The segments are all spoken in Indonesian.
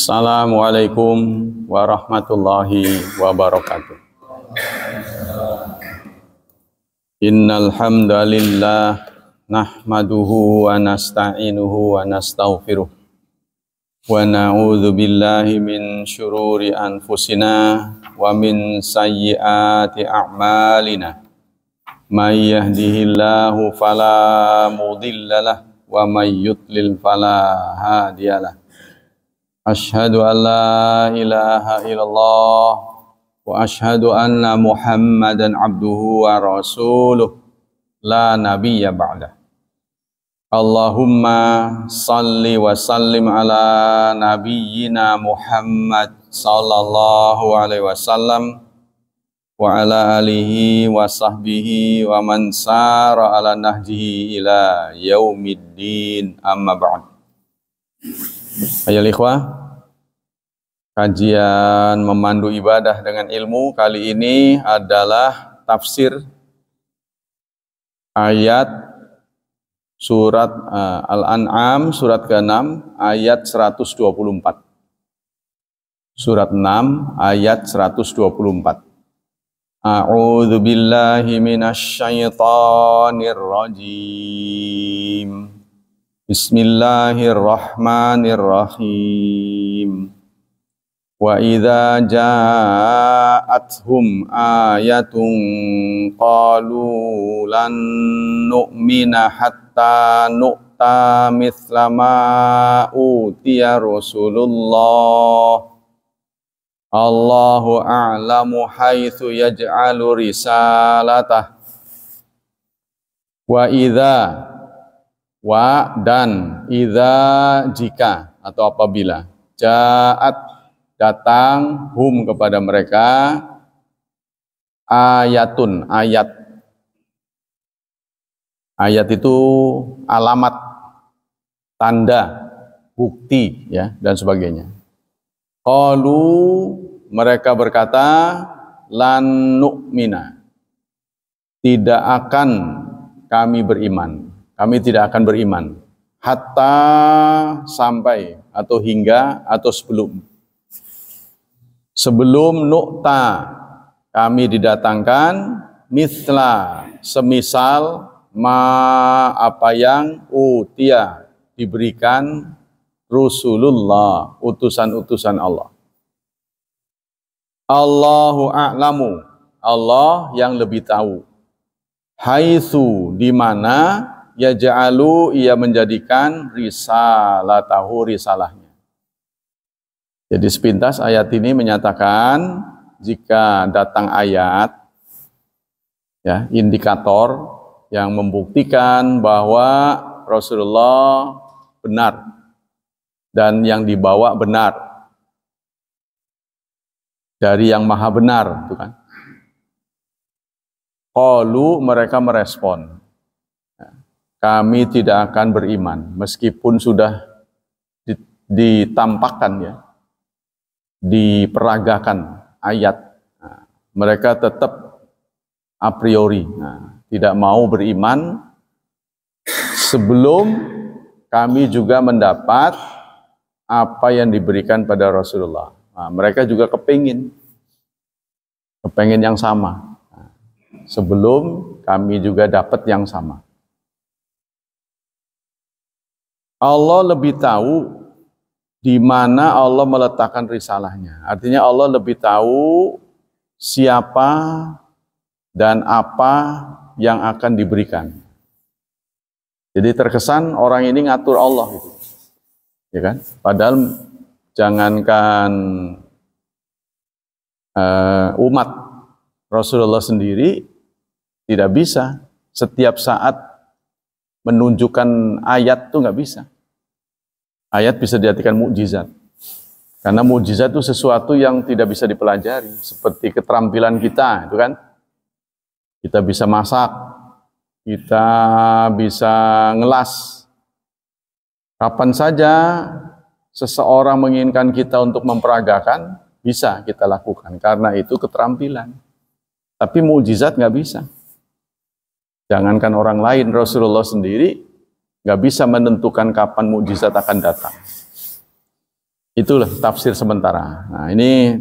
Assalamualaikum warahmatullahi wabarakatuh. Innal hamdalillah nahmaduhu wa nasta'inuhu wa nastaghfiruh wa na'udzu billahi min syururi anfusina wa min sayyiati a'malina. May yahdihillahu fala mudhillalah wa may yudlil fala hadiyalah. Asyhadu an la ilaha illallah wa asyhadu anna Muhammadan abduhu wa rasuluh la nabiyya ba'dah. Allahumma salli wa sallim ala nabiyyina Muhammad sallallahu alaihi wasallam wa ala alihi wa sahbihi wa man sara ala nahjihi ila yaumiddin, amma ba'd. Ayo ikhwah, kajian memandu ibadah dengan ilmu kali ini adalah tafsir ayat surat Al-An'am surat ke-6 ayat 124. Surat 6 ayat 124. A'udzu billahi minasy syaithanir rajim. Bismillahirrahmanirrahim. Wa idza ja'atuhum ayatun qalu lan nu'mina hatta nu'ta mithla ma utiya Rasulullah. Allahu a'lamu haitsu yaj'alu risalatah. Wa idza, wa dan idza jika atau apabila, ja'at datang hum kepada mereka ayatun, ayat. Ayat itu alamat, tanda, bukti ya dan sebagainya. Qalu, mereka berkata, lan nu'mina, tidak akan kami beriman. Kami tidak akan beriman hatta, sampai atau hingga atau sebelum nu'ta, kami didatangkan mithla, semisal ma, apa yang utia, diberikan Rasulullah, utusan-utusan Allah. Allahu a'lamu, Allah yang lebih tahu. Haitsu, di mana, yaj'alu, ia menjadikan risalatahu, risalahnya. Jadi sepintas ayat ini menyatakan jika datang ayat ya, indikator yang membuktikan bahwa Rasulullah benar dan yang dibawa benar dari yang maha benar, itu kan. Qalu, mereka merespon, kami tidak akan beriman meskipun sudah ditampakkan ya, diperagakan ayat. Nah, mereka tetap a priori tidak mau beriman sebelum kami juga mendapat apa yang diberikan pada Rasulullah. Nah, mereka juga kepingin yang sama. Nah, sebelum kami juga dapat yang sama. Allah lebih tahu di mana Allah meletakkan risalahnya. Artinya Allah lebih tahu siapa dan apa yang akan diberikan. Jadi terkesan orang ini ngatur Allah gitu. Ya kan? Padahal jangankan umat, Rasulullah sendiri tidak bisa setiap saat menunjukkan ayat tuh nggak bisa. Ayat bisa diartikan mukjizat. Karena mukjizat itu sesuatu yang tidak bisa dipelajari, seperti keterampilan kita, itu kan. Kita bisa masak, kita bisa ngelas. Kapan saja seseorang menginginkan kita untuk memperagakan, bisa kita lakukan. Karena itu keterampilan. Tapi mukjizat nggak bisa. Jangankan orang lain, Rasulullah sendiri nggak bisa menentukan kapan mukjizat akan datang. Itulah tafsir sementara. Nah, ini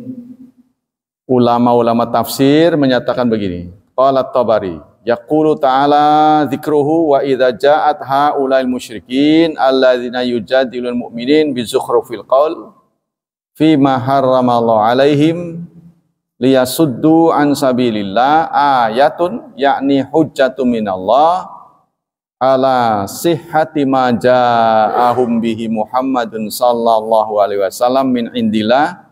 ulama-ulama tafsir menyatakan begini. Qala Tabari, yaqulu ta'ala dzikruhu wa idza ja'at haula'il musyrikin alladzina yujadilul mu'minin bi zukhrufil qaul fi ma harramallahu 'alaihim liyasuddu an sabilillah ayatun yakni hujjatun minallah ala sihhati ma ja'ahum bihi Muhammadun sallallahu alaihi wasallam min indillah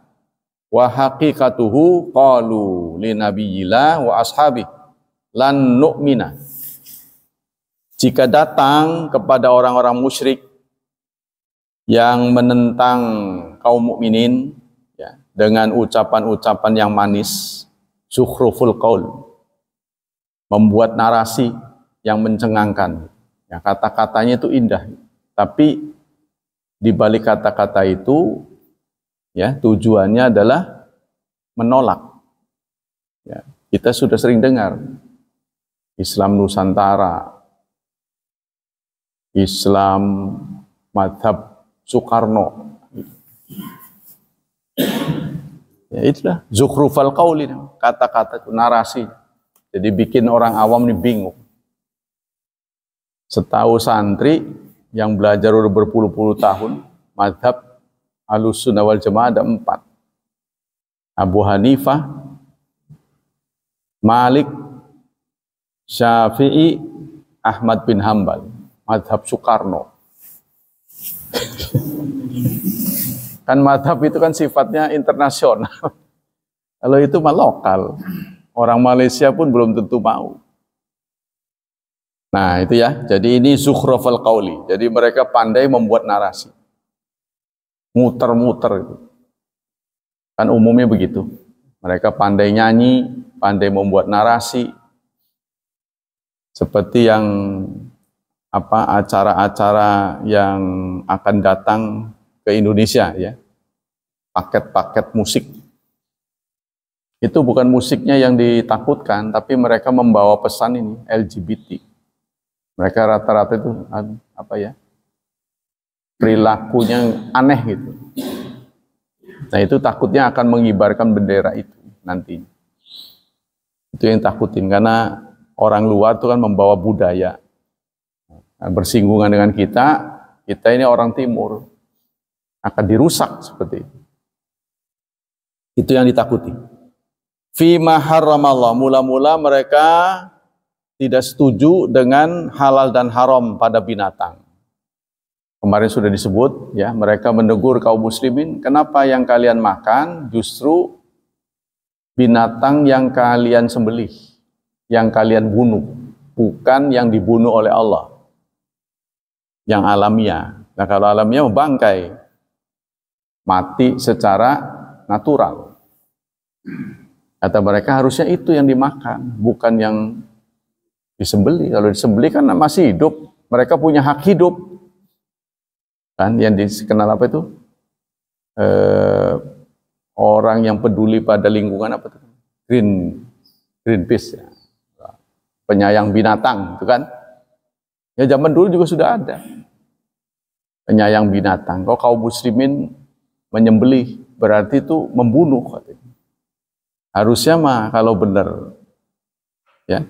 wa haqiqatuhu qalu li nabiyillah wa ashabi lan nu'mina. Jika datang kepada orang-orang musyrik yang menentang kaum mukminin ya, dengan ucapan-ucapan yang manis, zukhruful qaul, membuat narasi yang mencengangkan. Ya, kata-katanya itu indah, tapi di balik kata-kata itu, ya tujuannya adalah menolak. Ya, kita sudah sering dengar Islam Nusantara, Islam madhab Soekarno. Ya itulah zukhrufal qauli, kata-kata itu narasi. Jadi bikin orang awam ini bingung. Setahu santri yang belajar udah berpuluh-puluh tahun, mazhab Ahlussunnah wal Jamaah ada 4. Abu Hanifah, Malik, Syafi'i, Ahmad bin Hambal, mazhab Soekarno. Kan mazhab itu kan sifatnya internasional. Kalau itu mah lokal. Orang Malaysia pun belum tentu mau. Nah itu ya, jadi ini zukhrufal qauli. Jadi mereka pandai membuat narasi. Muter-muter itu. Kan umumnya begitu. Mereka pandai nyanyi, pandai membuat narasi. Seperti yang acara-acara yang akan datang ke Indonesia ya. Paket-paket musik. Itu bukan musiknya yang ditakutkan, tapi mereka membawa pesan ini LGBT. Mereka rata-rata itu perilakunya aneh gitu. Nah itu takutnya akan mengibarkan bendera itu nanti. Itu yang takutin, karena orang luar itu kan membawa budaya. Nah, bersinggungan dengan kita ini orang timur, akan dirusak seperti itu. Itu yang ditakuti. Fima harramallah, mula-mula mereka tidak setuju dengan halal dan haram pada binatang. Kemarin sudah disebut ya, mereka menegur kaum muslimin, kenapa yang kalian makan justru binatang yang kalian sembelih, yang kalian bunuh, bukan yang dibunuh oleh Allah. Yang alamiah. Nah, kalau alamiah bangkai, mati secara natural. Kata mereka harusnya itu yang dimakan, bukan yang disembeli. Kalau disembeli kan masih hidup, mereka punya hak hidup. Kan yang dikenal apa itu? Orang yang peduli pada lingkungan apa itu? Greenpeace ya. Penyayang binatang, itu kan? Ya zaman dulu juga sudah ada. Penyayang binatang. Kalau kaum muslimin menyembelih, berarti itu membunuh katanya. Harusnya mah kalau benar ya,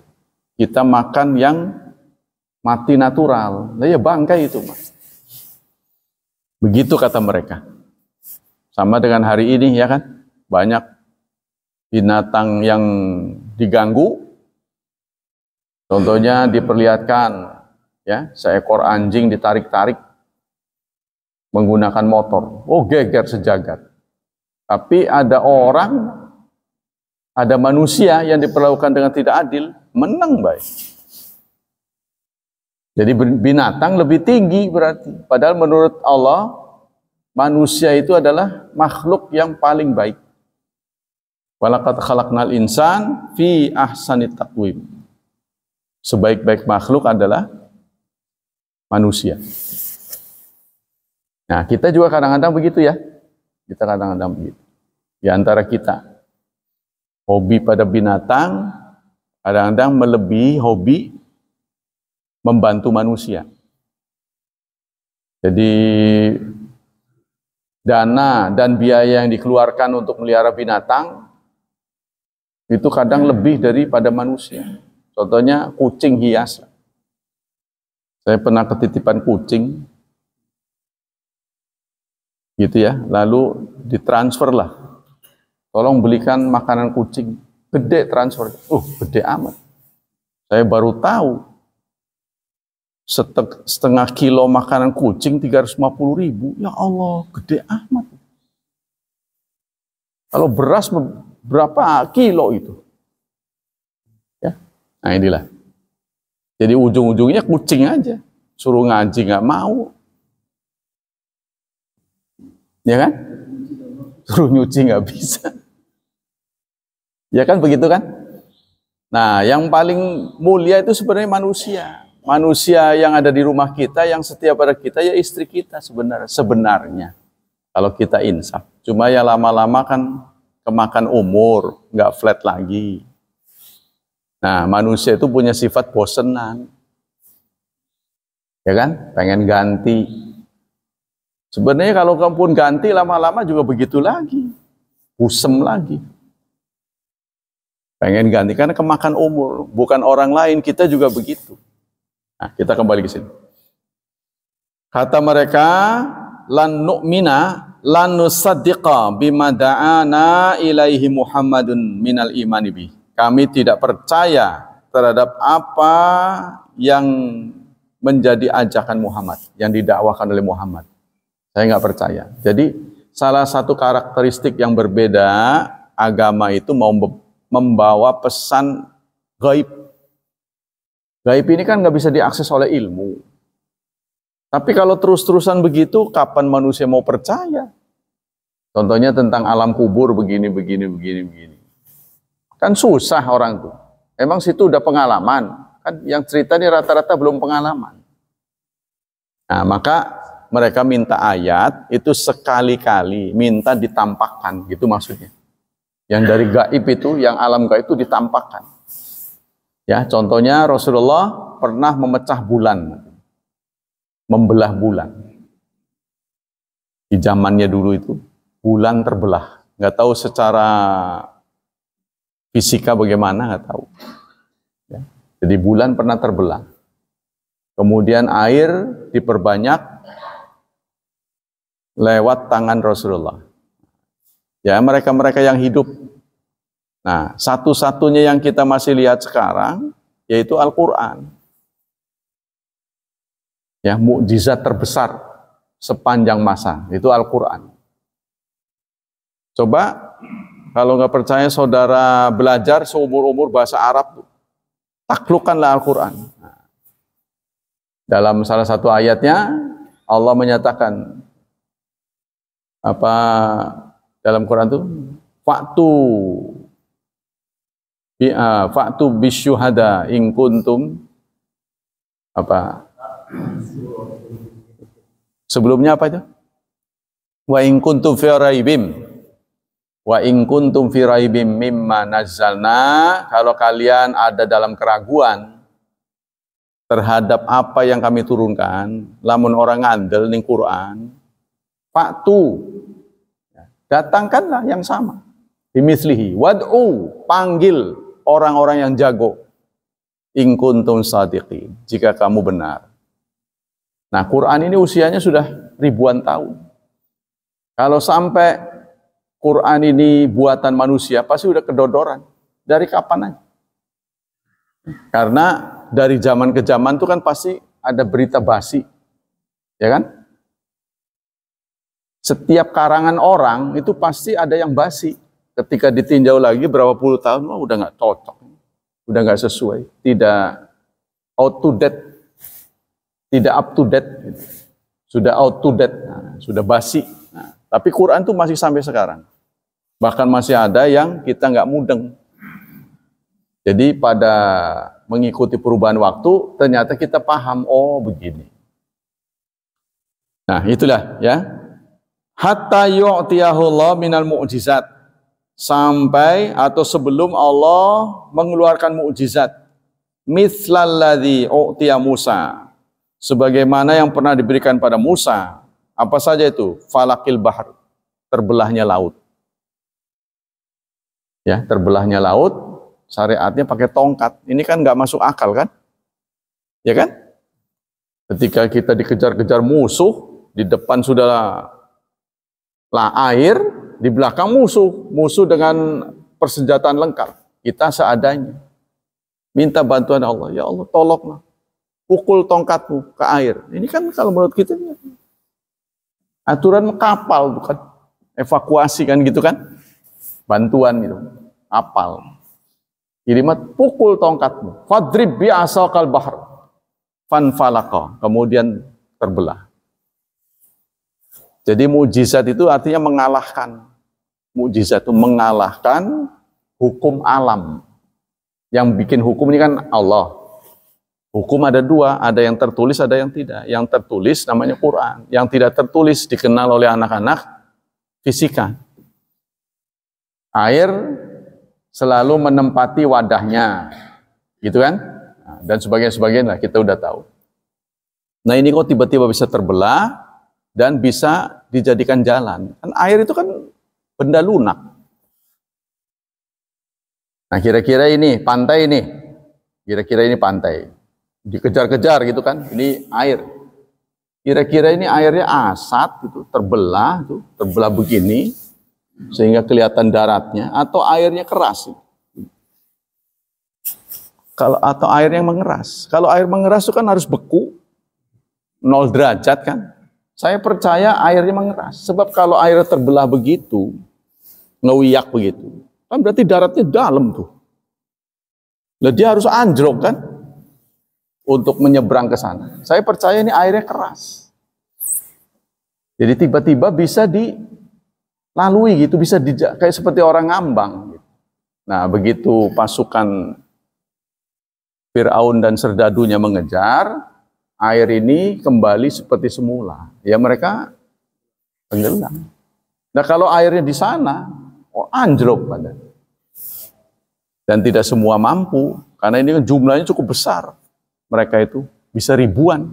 kita makan yang mati natural. Nah ya bangkai itu mas. Begitu kata mereka. Sama dengan hari ini ya kan. Banyak binatang yang diganggu. Contohnya diperlihatkan ya, seekor anjing ditarik-tarik menggunakan motor. Oh geger sejagat. Tapi ada orang, ada manusia yang diperlakukan dengan tidak adil, menang baik. Jadi binatang lebih tinggi berarti. Padahal menurut Allah, manusia itu adalah makhluk yang paling baik. Walaqad khalaqnal insan fi ahsani taqwim. Sebaik-baik makhluk adalah manusia. Nah, kita juga kadang-kadang begitu ya. Kita kadang-kadang begitu. Di antara kita, hobi pada binatang, kadang-kadang melebihi hobi membantu manusia. Jadi dana dan biaya yang dikeluarkan untuk melihara binatang itu kadang lebih daripada manusia. Contohnya kucing hias. Saya pernah ketitipan kucing, gitu ya, lalu ditransfer lah. Tolong belikan makanan kucing. Gede transfer. Gede amat. Saya baru tahu. Setengah kilo makanan kucing 350.000. Ya Allah, gede amat. Kalau beras berapa kilo itu? Ya. Nah inilah. Jadi ujung-ujungnya kucing aja. Suruh ngaji nggak mau. Ya kan? Suruh nyuci nggak bisa. Ya kan begitu kan? Nah, yang paling mulia itu sebenarnya manusia. Manusia yang ada di rumah kita, yang setia pada kita, ya istri kita sebenarnya. Kalau kita insaf. Cuma ya lama-lama kan kemakan umur, nggak flat lagi. Nah, manusia itu punya sifat bosenan. Ya kan? Pengen ganti. Sebenarnya kalau kamu pun ganti, lama-lama juga begitu lagi. Busem lagi. Pengen ganti, karena kemakan umur. Bukan orang lain, kita juga begitu. Nah, kita kembali ke sini. Kata mereka, lan nu'mina lan nusaddiqa bima da'ana ilaihi Muhammadun minal imani bih. Kami tidak percaya terhadap apa yang menjadi ajakan Muhammad, yang didakwakan oleh Muhammad. Saya nggak percaya. Jadi salah satu karakteristik yang berbeda agama itu mau membawa pesan gaib. Gaib ini kan nggak bisa diakses oleh ilmu. Tapi kalau terus-terusan begitu, kapan manusia mau percaya? Contohnya tentang alam kubur begini. Kan susah orang tuh. Emang situ udah pengalaman. Kan yang cerita ini rata-rata belum pengalaman. Nah, maka mereka minta ayat itu sekali-kali minta ditampakkan, gitu maksudnya. Yang dari gaib itu, yang alam gaib itu ditampakkan. Ya, contohnya Rasulullah pernah memecah bulan, membelah bulan. Di zamannya dulu itu bulan terbelah, nggak tahu secara fisika bagaimana, nggak tahu. Ya. Jadi bulan pernah terbelah. Kemudian air diperbanyak lewat tangan Rasulullah. Ya, mereka-mereka yang hidup. Nah, satu-satunya yang kita masih lihat sekarang yaitu Al-Quran. Ya, mukjizat terbesar sepanjang masa itu Al-Quran. Coba kalau nggak percaya saudara belajar seumur-umur bahasa Arab, taklukkanlah Al-Quran. Nah, dalam salah satu ayatnya Allah menyatakan apa dalam Quran itu fa'tu bisyuhada in kuntum apa sebelumnya apa itu wa in kuntum fi raibim mimma nazzalna, kalau kalian ada dalam keraguan terhadap apa yang kami turunkan, lamun orang ngandel ning Quran, fa'tu, datangkanlah yang sama. Bimislihi, wad'u, panggil orang-orang yang jago. In kuntum shadiqin, jika kamu benar. Nah, Quran ini usianya sudah ribuan tahun. Kalau sampai Quran ini buatan manusia, pasti udah kedodoran. Dari kapan aja? Karena dari zaman ke zaman itu kan pasti ada berita basi. Ya kan? Setiap karangan orang itu pasti ada yang basi. Ketika ditinjau lagi berapa puluh tahun, udah nggak cocok, udah nggak sesuai, tidak out to date, tidak up to date, sudah out to date, sudah basi. Nah, tapi Quran tuh masih sampai sekarang, bahkan masih ada yang kita nggak mudeng. Jadi pada mengikuti perubahan waktu, ternyata kita paham, oh begini. Nah itulah ya. Hatta yu'tiyahullah minal mu'jizat, sampai atau sebelum Allah mengeluarkan mukjizat, mithlalladzi u'tiya Musa, sebagaimana yang pernah diberikan pada Musa, Apa saja itu? Falakil bahr, terbelahnya laut. Ya, terbelahnya laut, syariatnya pakai tongkat. Ini kan nggak masuk akal kan? Ya kan? Ketika kita dikejar-kejar musuh, di depan sudah air, di belakang musuh dengan persenjataan lengkap. Kita seadanya. Minta bantuan Allah. Ya Allah, tolonglah. Pukul tongkatmu ke air. Ini kan kalau menurut kita aturan kapal bukan evakuasi kan gitu kan? Bantuan gitu. Kapal. Kirimat pukul tongkatmu. Fadrib bi asaqal bahr. Fanfalaqa. Kemudian terbelah. Jadi mukjizat itu artinya mengalahkan. Mukjizat itu mengalahkan hukum alam. Yang bikin hukum ini kan Allah. Hukum ada dua, ada yang tertulis, ada yang tidak. Yang tertulis namanya Quran. Yang tidak tertulis dikenal oleh anak-anak fisika. Air selalu menempati wadahnya. Gitu kan? Dan sebagainya lah, kita udah tahu. Nah ini kok tiba-tiba bisa terbelah dan bisa dijadikan jalan. Kan air itu kan benda lunak. Nah kira-kira ini pantai ini. Kira-kira ini pantai. Dikejar-kejar gitu kan, ini air. Kira-kira ini airnya asat gitu, terbelah begini sehingga kelihatan daratnya, atau airnya keras. Atau air yang mengeras. Kalau air mengeras itu kan harus beku, 0 derajat kan. Saya percaya airnya mengeras, sebab kalau air terbelah begitu, ngewiyak begitu, kan berarti daratnya dalam tuh. Lah dia harus anjlok kan? Untuk menyeberang ke sana. Saya percaya ini airnya keras. Jadi tiba-tiba bisa dilalui gitu, bisa kayak seperti orang ngambang. Gitu. Nah begitu pasukan Fir'aun dan serdadunya mengejar, air ini kembali seperti semula. Ya mereka tenggelam. Nah kalau airnya di sana, anjlok badan. Dan tidak semua mampu, karena ini jumlahnya cukup besar. Mereka itu bisa ribuan,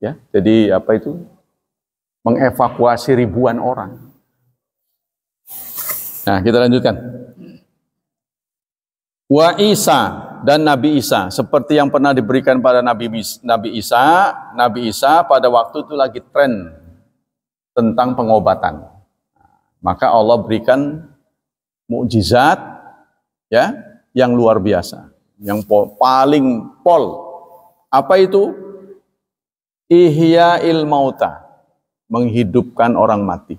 ya. Jadi apa itu? Mengevakuasi ribuan orang. Nah, kita lanjutkan. Wa Isa dan Nabi Isa, seperti yang pernah diberikan pada Nabi Isa. Nabi Isa pada waktu itu lagi tren tentang pengobatan. Maka Allah berikan mukjizat, ya, yang luar biasa, yang paling Apa itu? Ihya'il mauta, menghidupkan orang mati.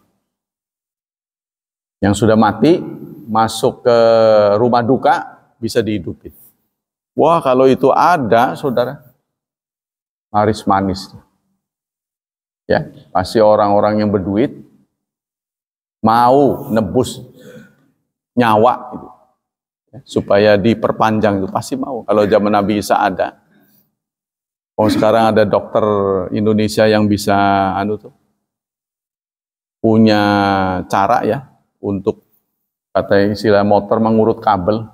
Yang sudah mati, masuk ke rumah duka, bisa dihidupin. Wah, kalau itu ada, saudara, laris manis. Ya, pasti orang-orang yang berduit mau nebus nyawa gitu. Ya, supaya diperpanjang itu pasti mau. Kalau zaman Nabi Isa ada. Oh sekarang ada dokter Indonesia yang bisa punya cara ya untuk kata istilah motor mengurut kabel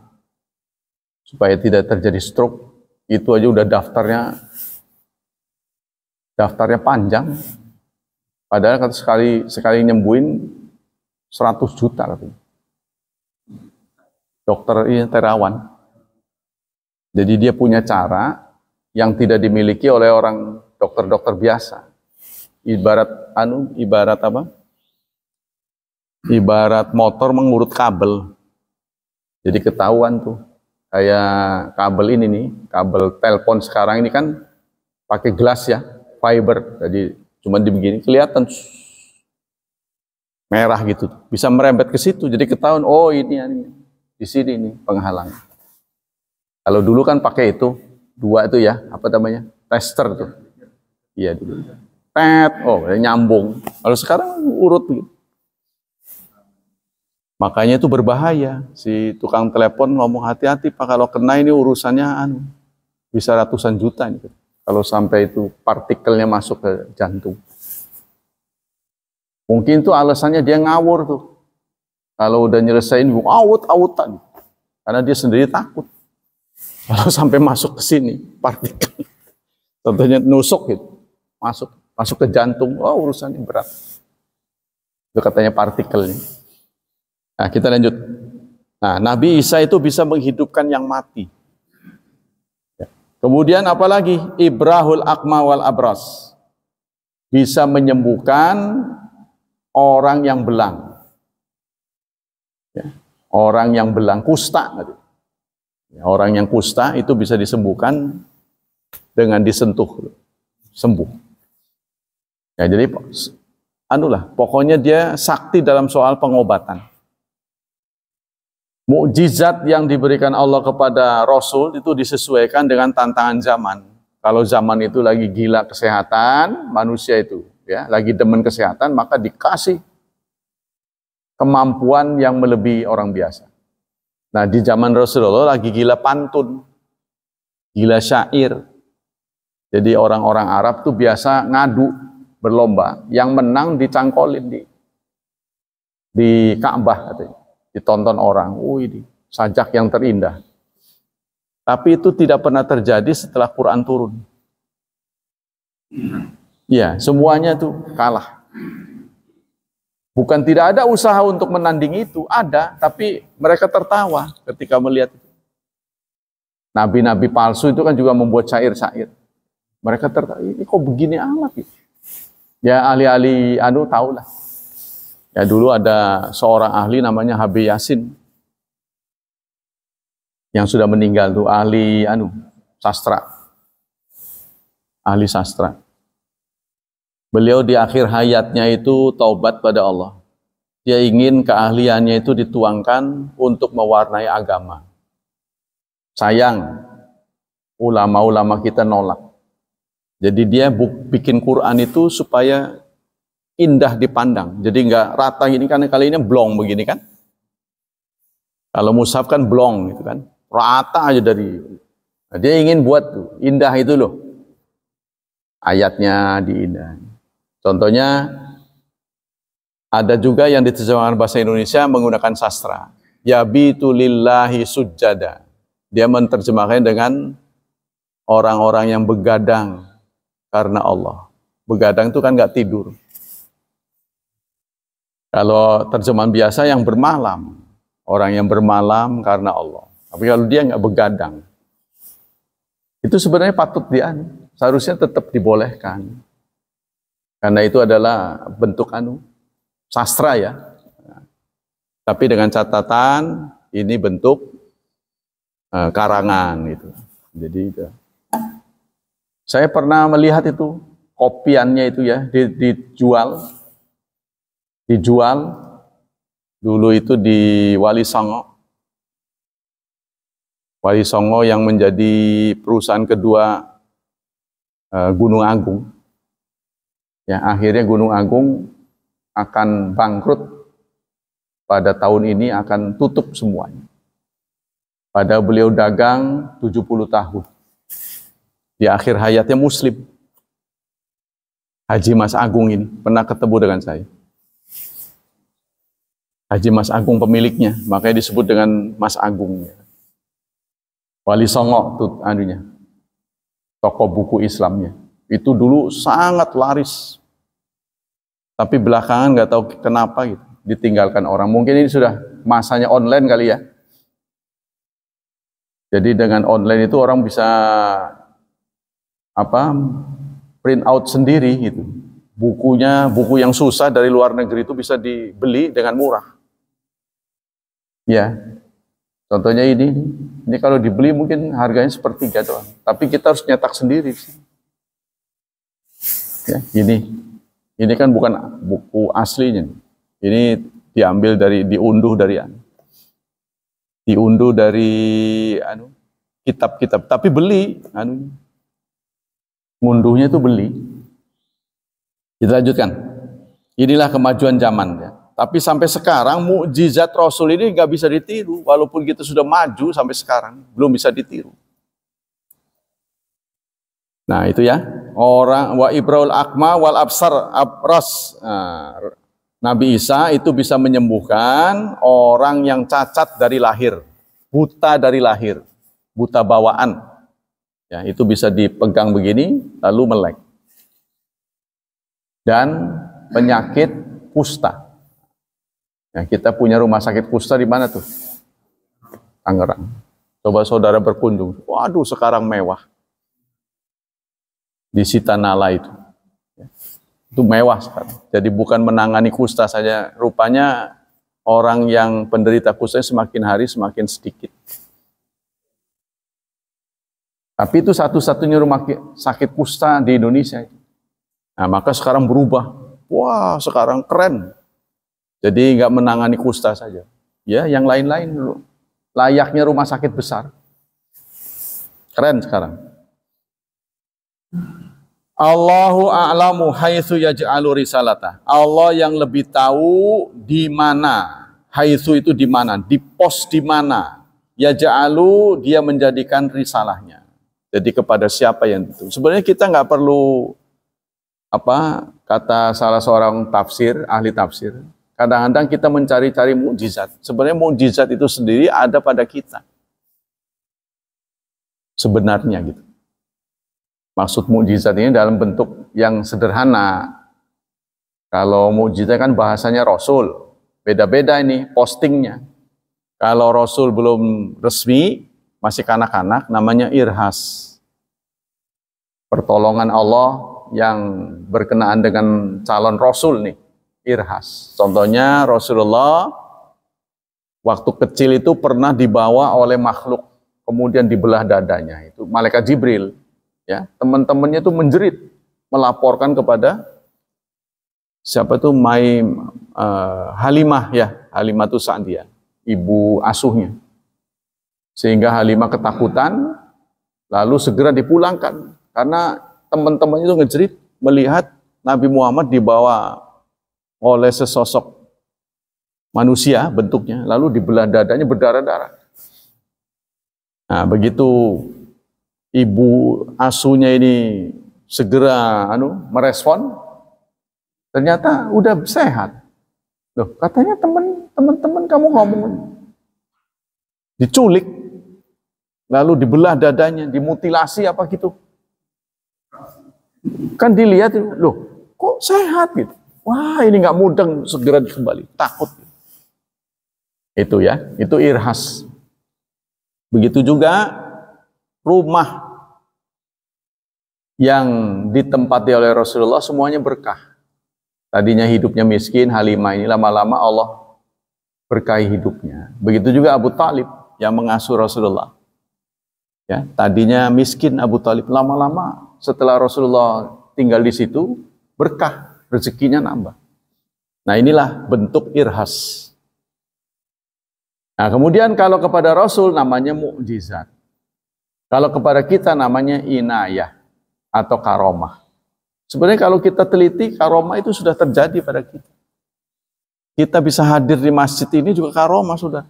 supaya tidak terjadi stroke. Itu aja udah daftarnya panjang. Padahal kata sekali nyembuhin 100 juta katanya. Dokter ini terawan. Jadi dia punya cara yang tidak dimiliki oleh orang dokter-dokter biasa. Ibarat apa? Ibarat motor mengurut kabel. Jadi ketahuan tuh. Kayak kabel ini nih, kabel telepon sekarang ini kan pakai gelas ya, fiber. Jadi cuma begini kelihatan merah gitu. Bisa merembet ke situ. Jadi ketahuan, oh ini di sini nih penghalang. Kalau dulu kan pakai itu 2 itu ya, apa namanya? Tester tuh. Iya dulu. Nyambung. Kalau sekarang urut gitu. Makanya itu berbahaya. Si tukang telepon ngomong hati-hati Pak, kalau kena ini urusannya bisa ratusan juta gitu. Kalau sampai itu partikelnya masuk ke jantung. Mungkin itu alasannya dia ngawur tuh. Kalau udah nyelesain awut-awutan. Karena dia sendiri takut. Kalau sampai masuk ke sini partikel. Contohnya nusuk gitu. Masuk. masuk ke jantung, oh urusannya berat. Itu katanya partikelnya. Nah, kita lanjut. Nah, Nabi Isa itu bisa menghidupkan yang mati. Ya. Kemudian apalagi? Ibrahul akma wal abras. Bisa menyembuhkan orang yang belang. Ya. Orang yang belang, kusta. Ya, orang yang kusta itu bisa disembuhkan dengan disentuh, sembuh. Ya, jadi pokoknya dia sakti dalam soal pengobatan. Mukjizat yang diberikan Allah kepada Rasul itu disesuaikan dengan tantangan zaman. Kalau zaman itu lagi gila kesehatan, manusia itu ya lagi demen kesehatan, maka dikasih kemampuan yang melebihi orang biasa. Nah, di zaman Rasulullah lagi gila pantun, gila syair. Jadi orang-orang Arab tuh biasa ngadu berlomba, yang menang dicangkolin di Ka'bah katanya. Ditonton orang, ini sajak yang terindah. Tapi itu tidak pernah terjadi setelah Quran turun. Ya, semuanya tuh kalah. Bukan tidak ada usaha untuk menanding itu, ada, tapi mereka tertawa ketika melihat itu. Nabi-nabi palsu itu kan juga membuat syair-syair. Mereka tertawa, ini kok begini amat gitu. Ya ahli-ahli tahulah. Ya dulu ada seorang ahli namanya Habib Yasin yang sudah meninggal tuh, ahli sastra. Ahli sastra. Beliau di akhir hayatnya itu taubat pada Allah. Dia ingin keahliannya itu dituangkan untuk mewarnai agama. Sayang, ulama-ulama kita nolak. Jadi dia bikin Quran itu supaya indah dipandang. Jadi enggak rata gini kan, kali ini blong begini kan. Kalau mushaf kan blong gitu kan. Rata aja dari. Nah, dia ingin buat tuh indah itu loh. Ayatnya diindah. Contohnya ada juga yang diterjemahkan bahasa Indonesia menggunakan sastra. Yabitu lillahi sujjada. Dia menerjemahkan dengan orang-orang yang begadang karena Allah. Begadang itu kan enggak tidur. Kalau terjemahan biasa yang bermalam, orang yang bermalam karena Allah. Tapi kalau dia nggak begadang, itu sebenarnya patut seharusnya tetap dibolehkan. Karena itu adalah bentuk sastra ya. Tapi dengan catatan ini bentuk karangan gitu. Jadi itu. Saya pernah melihat itu kopiannya itu ya dijual dulu itu di Wali Songo. Wali Songo yang menjadi perusahaan kedua Gunung Agung. Ya, akhirnya Gunung Agung akan bangkrut pada tahun ini, akan tutup semuanya. Padahal beliau dagang 70 tahun. Di akhir hayatnya Muslim. Haji Mas Agung ini pernah ketemu dengan saya. Haji Mas Agung pemiliknya, makanya disebut dengan Mas Agung. Wali Songo tuh toko buku Islamnya. Itu dulu sangat laris. Tapi belakangan nggak tahu kenapa gitu, ditinggalkan orang. Mungkin ini sudah masanya online kali ya. Jadi dengan online itu orang bisa print out sendiri gitu. Buku yang susah dari luar negeri itu bisa dibeli dengan murah. Ya, contohnya ini kalau dibeli mungkin harganya sepertiga doang, tapi kita harus nyetak sendiri. Ya, ini kan bukan buku aslinya, ini diunduh dari kitab-kitab, tapi beli, ngunduhnya itu beli. Kita lanjutkan. Inilah kemajuan zaman ya. Tapi sampai sekarang mukjizat Rasul ini nggak bisa ditiru, walaupun kita sudah maju sampai sekarang belum bisa ditiru. Nah itu ya, orang wa ibraul akma wal abras. Nabi Isa itu bisa menyembuhkan orang yang cacat dari lahir, buta dari lahir, buta bawaan. Ya itu bisa dipegang begini lalu melek. dan penyakit kusta. Ya, kita punya rumah sakit kusta di mana tuh? Tangerang. Coba saudara berkunjung. Waduh, sekarang mewah. Di Sitanala itu. Itu mewah sekarang. Jadi bukan menangani kusta saja. Rupanya orang yang penderita kusta semakin hari semakin sedikit. Tapi itu satu-satunya rumah sakit kusta di Indonesia. Nah, maka sekarang berubah. Wah, sekarang keren. Jadi nggak menangani kusta saja. Ya, yang lain-lain dulu. Layaknya rumah sakit besar. Keren sekarang. Allahu a'lamu haitsu yaj'alu risalata. Allah yang lebih tahu di mana. Haitsu itu di mana, di pos di mana. Yaj'alu, dia menjadikan risalahnya. Jadi kepada siapa yang itu. Sebenarnya kita nggak perlu kata salah seorang tafsir, ahli tafsir. Kadang-kadang kita mencari-cari mukjizat. Sebenarnya mukjizat itu sendiri ada pada kita. Sebenarnya gitu. Maksud mukjizat ini dalam bentuk yang sederhana. Kalau mukjizat kan bahasanya Rasul. Beda-beda ini postingnya. Kalau Rasul belum resmi, masih kanak-kanak, namanya irhas. Pertolongan Allah yang berkenaan dengan calon Rasul nih. Irhas. Contohnya Rasulullah waktu kecil itu pernah dibawa oleh makhluk, kemudian dibelah dadanya. Itu malaikat Jibril. Ya, teman-temannya itu menjerit, melaporkan kepada siapa itu Halimah ya, Halimah itu Sa'diyah, ibu asuhnya. Sehingga Halimah ketakutan, lalu segera dipulangkan karena teman-temannya itu ngejerit melihat Nabi Muhammad dibawa oleh sesosok manusia bentuknya, lalu dibelah dadanya berdarah-darah. Nah, begitu ibu asuhnya ini segera merespon, ternyata udah sehat. Loh, katanya teman-teman kamu ngomong diculik, lalu dibelah dadanya, dimutilasi apa gitu. Kan dilihat, loh kok sehat gitu. Wah, ini nggak mudeng, segera kembali, takut. Itu ya, itu irhas. Begitu juga rumah yang ditempati oleh Rasulullah semuanya berkah. Tadinya hidupnya miskin, Halimah ini lama-lama Allah berkahi hidupnya. Begitu juga Abu Talib yang mengasuh Rasulullah. Ya, tadinya miskin Abu Talib, lama-lama setelah Rasulullah tinggal di situ berkah. Rezekinya nambah. Nah, inilah bentuk irhas. Nah, kemudian kalau kepada Rasul namanya mukjizat. Kalau kepada kita namanya inayah atau karomah. Sebenarnya kalau kita teliti, karomah itu sudah terjadi pada kita. Kita bisa hadir di masjid ini juga karomah sudah.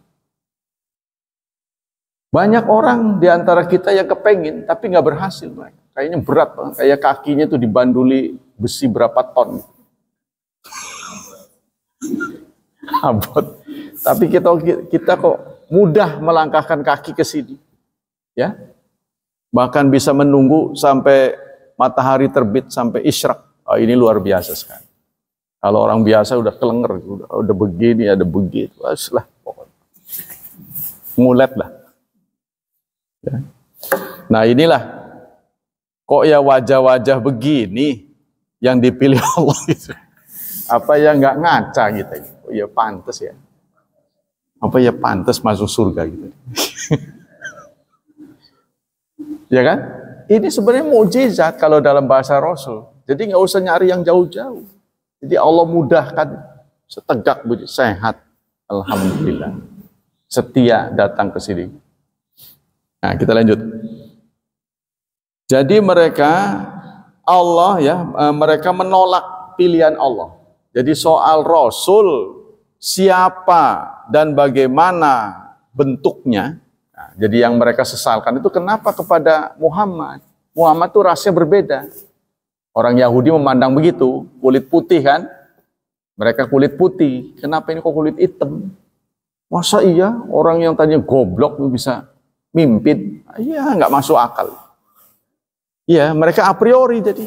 Banyak orang di antara kita yang kepengin, tapi nggak berhasil. Kayaknya berat banget, kayak kakinya tuh dibanduli besi berapa ton. Abot. Tapi kita kok mudah melangkahkan kaki ke sini. Ya. Bahkan bisa menunggu sampai matahari terbit sampai isyraq. Oh, ini luar biasa sekali. Kalau orang biasa udah kelenger, udah begini, ada begitu. Lah, pokoknya. Ngulet lah. Ya. Nah, inilah kok ya wajah-wajah begini yang dipilih Allah itu. Apa ya nggak ngaca gitu. Oh, ya pantas ya. Apa ya pantas masuk surga gitu. Ya kan? Ini sebenarnya mukjizat kalau dalam bahasa Rasul. Jadi nggak usah nyari yang jauh-jauh. Jadi Allah mudahkan, setegak sehat. Alhamdulillah. Setia datang ke sini. Nah, kita lanjut. Jadi mereka menolak pilihan Allah. Jadi soal Rasul, siapa dan bagaimana bentuknya, nah, jadi yang mereka sesalkan itu kenapa kepada Muhammad? Muhammad itu rasnya berbeda. Orang Yahudi memandang begitu, kulit putih kan? Mereka kulit putih, kenapa ini kok kulit hitam? Masa iya orang yang tadinya goblok bisa mimpin? Iya, nggak masuk akal. Iya, mereka a priori jadi.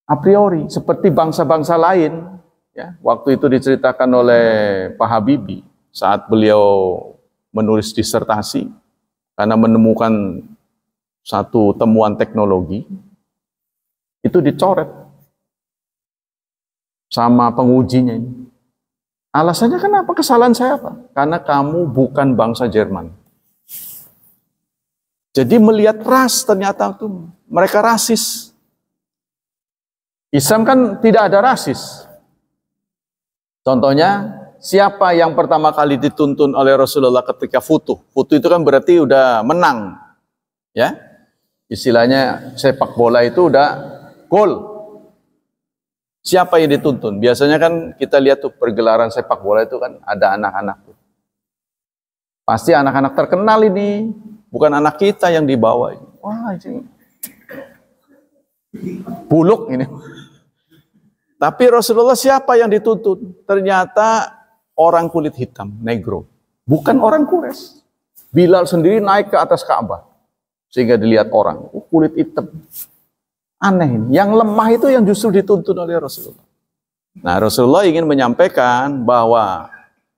a priori seperti bangsa-bangsa lain. Ya, waktu itu diceritakan oleh Pak Habibie saat beliau menulis disertasi karena menemukan satu temuan teknologi, itu dicoret sama pengujinya ini. Alasannya kenapa? Kesalahan saya apa? Karena kamu bukan bangsa Jerman. Jadi melihat ras, ternyata itu mereka rasis. Islam kan tidak ada rasis. Contohnya, siapa yang pertama kali dituntun oleh Rasulullah ketika futuh? Futuh itu kan berarti udah menang. Ya, istilahnya sepak bola itu udah gol. Siapa yang dituntun? Biasanya kan kita lihat tuh pergelaran sepak bola itu kan ada anak-anak. Pasti anak-anak terkenal ini, bukan anak kita yang dibawa. Wah, ini buluk ini. Tapi Rasulullah siapa yang dituntun? Ternyata orang kulit hitam, negro. Bukan orang Quraisy. Bilal sendiri naik ke atas Ka'bah. Sehingga dilihat orang, kulit hitam. Aneh ini. Yang lemah itu yang justru dituntun oleh Rasulullah. Nah, Rasulullah ingin menyampaikan bahwa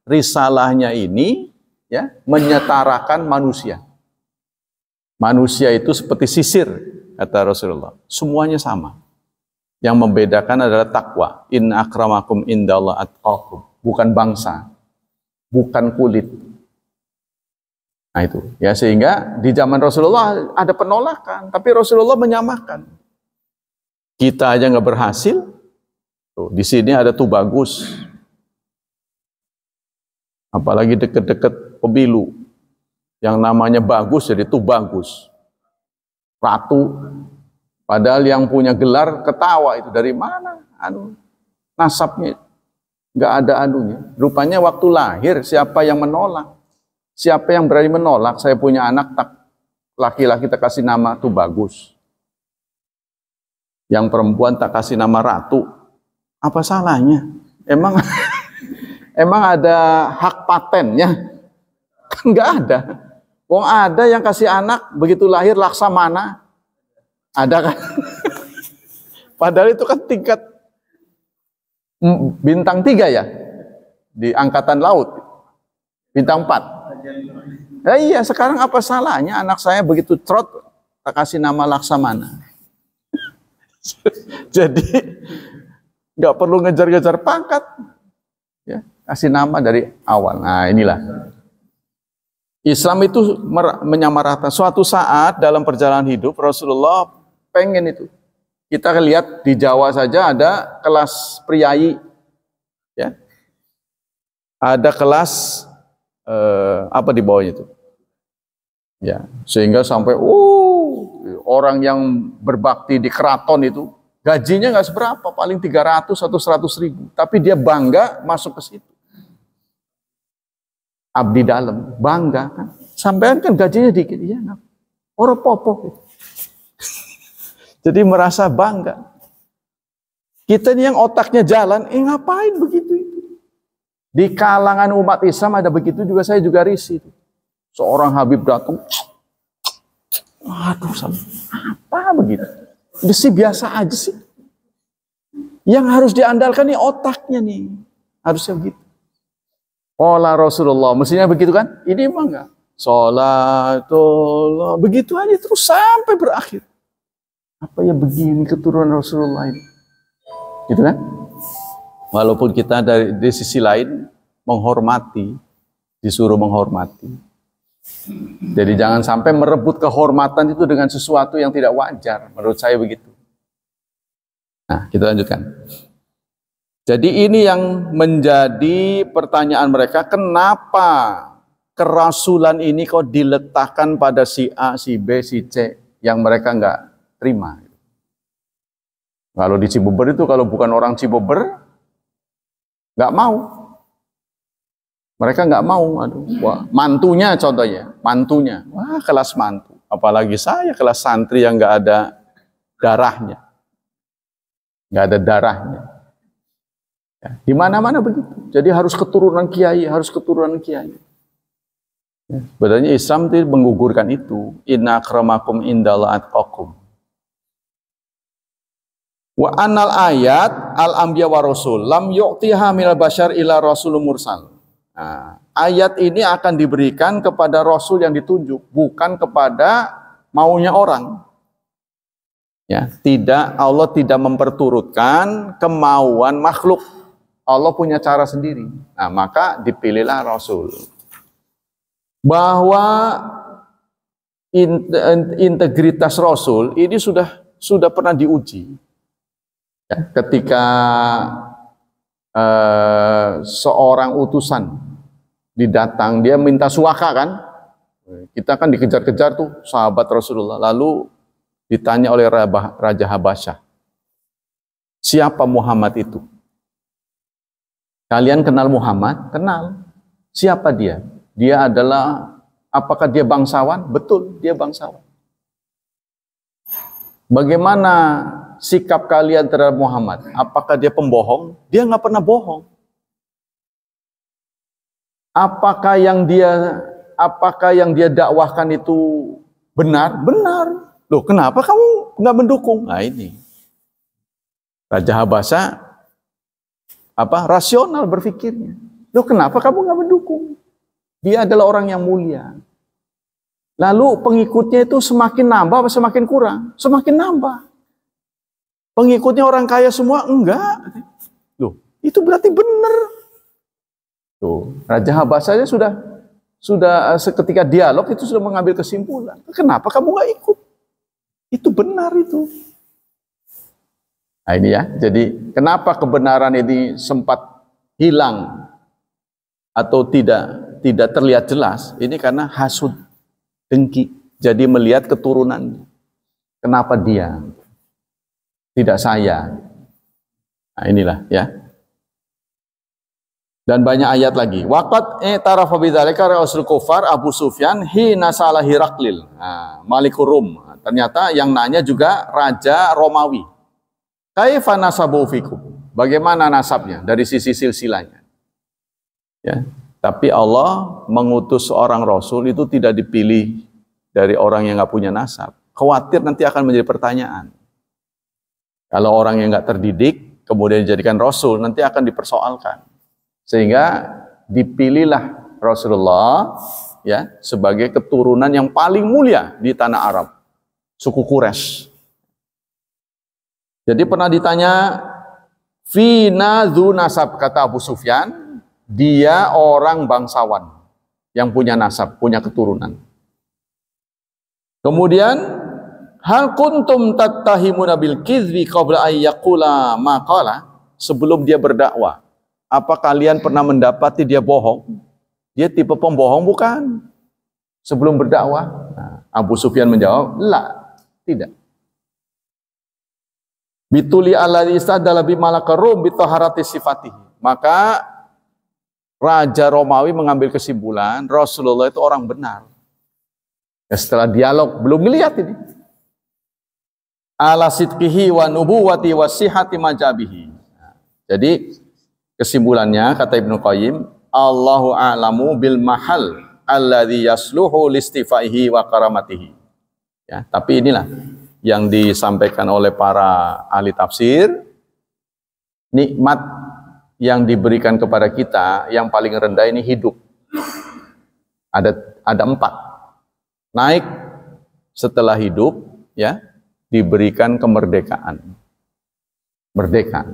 risalahnya ini ya menyetarakan manusia. Manusia itu seperti sisir, kata Rasulullah. Semuanya sama. Yang membedakan adalah takwa. Inna akramakum indallah atqakum. Bukan bangsa, bukan kulit. Nah itu. Ya, sehingga di zaman Rasulullah ada penolakan, tapi Rasulullah menyamakan. Kita aja nggak berhasil. Tuh, di sini ada Tubagus. Apalagi deket-deket pemilu. Yang namanya bagus jadi Tubagus. Ratu. Padahal yang punya gelar ketawa itu dari mana? Nasabnya nggak ada anunya. Rupanya waktu lahir siapa yang menolak? Siapa yang berani menolak? Saya punya anak tak laki-laki tak kasih nama Tubagus. Yang perempuan tak kasih nama Ratu. Apa salahnya? Emang emang ada hak patennya? Kan nggak ada. Wong ada yang kasih anak begitu lahir Laksamana. Ada kan? Padahal itu kan tingkat bintang 3 ya. Di angkatan laut. Bintang 4. Iya, sekarang apa salahnya anak saya begitu trot tak kasih nama Laksamana. Jadi nggak perlu ngejar-ngejar pangkat, ya, kasih nama dari awal. Nah inilah Islam itu menyamaratakan. Suatu saat dalam perjalanan hidup Rasulullah pengen itu. Kita lihat di Jawa saja ada kelas priayi, ya, ada kelas apa di bawahnya itu, ya, sehingga sampai orang yang berbakti di keraton itu gajinya nggak seberapa, paling 300 atau 100 ribu. Tapi dia bangga masuk ke situ. Abdi dalam, bangga kan. Sampai kan gajinya dikit. Ya, orang popok. Jadi merasa bangga. Kita ini yang otaknya jalan, ngapain begitu itu? Di kalangan umat Islam ada begitu juga, saya juga risih. Seorang Habib datang, aduh, apa begitu? Besi biasa aja sih. Yang harus diandalkan nih otaknya nih. Harusnya begitu. Qala Rasulullah, mestinya begitu kan? Ini emang enggak. Salatullah, begitu aja terus sampai berakhir. Apa ya begini keturunan Rasulullah ini? Gitu kan? Walaupun kita dari sisi lain menghormati, disuruh menghormati. Jadi jangan sampai merebut kehormatan itu dengan sesuatu yang tidak wajar. Menurut saya begitu. Nah, kita lanjutkan. Jadi ini yang menjadi pertanyaan mereka, kenapa kerasulan ini kok diletakkan pada si A, si B, si C yang mereka nggak terima. Kalau di Cibober itu kalau bukan orang Cibober nggak mau. Mereka nggak mau. Aduh, wah, mantunya contohnya, mantunya, wah kelas mantu. Apalagi saya kelas santri yang nggak ada darahnya, nggak ada darahnya. Ya, di mana-mana begitu. Jadi harus keturunan kiai, harus keturunan kiai. Ya, sebenarnya Islam itu menggugurkan itu. Inna akramakum indallah atqakum. Wa anal ayat al-anbiya wa rasul lam yu'tiha minal bashar ila rasulun mursal. Nah, ayat ini akan diberikan kepada rasul yang ditunjuk, bukan kepada maunya orang. Ya, Allah tidak memperturutkan kemauan makhluk. Allah punya cara sendiri. Nah, maka dipilihlah rasul. Bahwa integritas rasul ini sudah pernah diuji. Ya, ketika seorang utusan didatang, dia minta suaka kan, kita kan dikejar-kejar tuh sahabat Rasulullah, lalu ditanya oleh Raja Habasyah, siapa Muhammad itu? Kalian kenal Muhammad? Kenal. Siapa dia? Dia adalah, apakah dia bangsawan? Betul, dia bangsawan. Bagaimana sikap kalian terhadap Muhammad? Apakah dia pembohong? Dia nggak pernah bohong. Apakah yang dia dakwahkan itu benar? Benar. Loh, kenapa kamu nggak mendukung? Nah ini Raja Habasyah rasional berpikirnya. Loh, kenapa kamu nggak mendukung? Dia adalah orang yang mulia. Lalu pengikutnya itu semakin nambah atau semakin kurang? Semakin nambah. Pengikutnya orang kaya semua? Enggak. Loh, itu berarti benar. Tuh, Raja Habasyah sudah seketika dialog itu sudah mengambil kesimpulan. Kenapa kamu nggak ikut? Itu benar itu. Nah ini ya, jadi kenapa kebenaran ini sempat hilang atau tidak terlihat jelas? Ini karena hasud, dengki. Jadi melihat keturunan. Kenapa dia? Tidak saya. Nah inilah ya. Dan banyak ayat lagi. Waqat i'tarafa bidzalika Rasul Kufar Abu Sufyan hina salah Hiraklil. Nah, Malikur Rum. Ternyata yang nanya juga Raja Romawi. Kaifa nasabu fikum? Bagaimana nasabnya dari sisi silsilahnya? Ya. Tapi Allah mengutus seorang Rasul itu tidak dipilih dari orang yang nggak punya nasab. Khawatir nanti akan menjadi pertanyaan. Kalau orang yang nggak terdidik, kemudian dijadikan Rasul, nanti akan dipersoalkan. Sehingga dipilihlah Rasulullah ya sebagai keturunan yang paling mulia di tanah Arab, suku Quraisy. Jadi pernah ditanya, Fina dzu nasab, kata Abu Sufyan, dia orang bangsawan yang punya nasab, punya keturunan. Kemudian, hal kuntum tattahimuna bil kizbi qabla ay yaqula ma qala, sebelum dia berdakwah, apa kalian pernah mendapati dia bohong? Dia tipe pembohong bukan? Sebelum berdakwah? Nah, Abu Sufyan menjawab, la, tidak. Bituli alladhi istadala bimalaka rum bitaharati sifatihi. Maka Raja Romawi mengambil kesimpulan Rasulullah itu orang benar. Ya, setelah dialog belum melihat ini. Ala sidqihi wa nubuwati wa sihhati majabihi. Jadi kesimpulannya kata Ibnu Qayyim, Allahu a'lamu bil mahal alladhi yasluhu listifaihi wa karamatihi. Ya, tapi inilah yang disampaikan oleh para ahli tafsir, nikmat yang diberikan kepada kita yang paling rendah ini hidup. Ada 4. Naik setelah hidup, ya, diberikan kemerdekaan. Merdeka.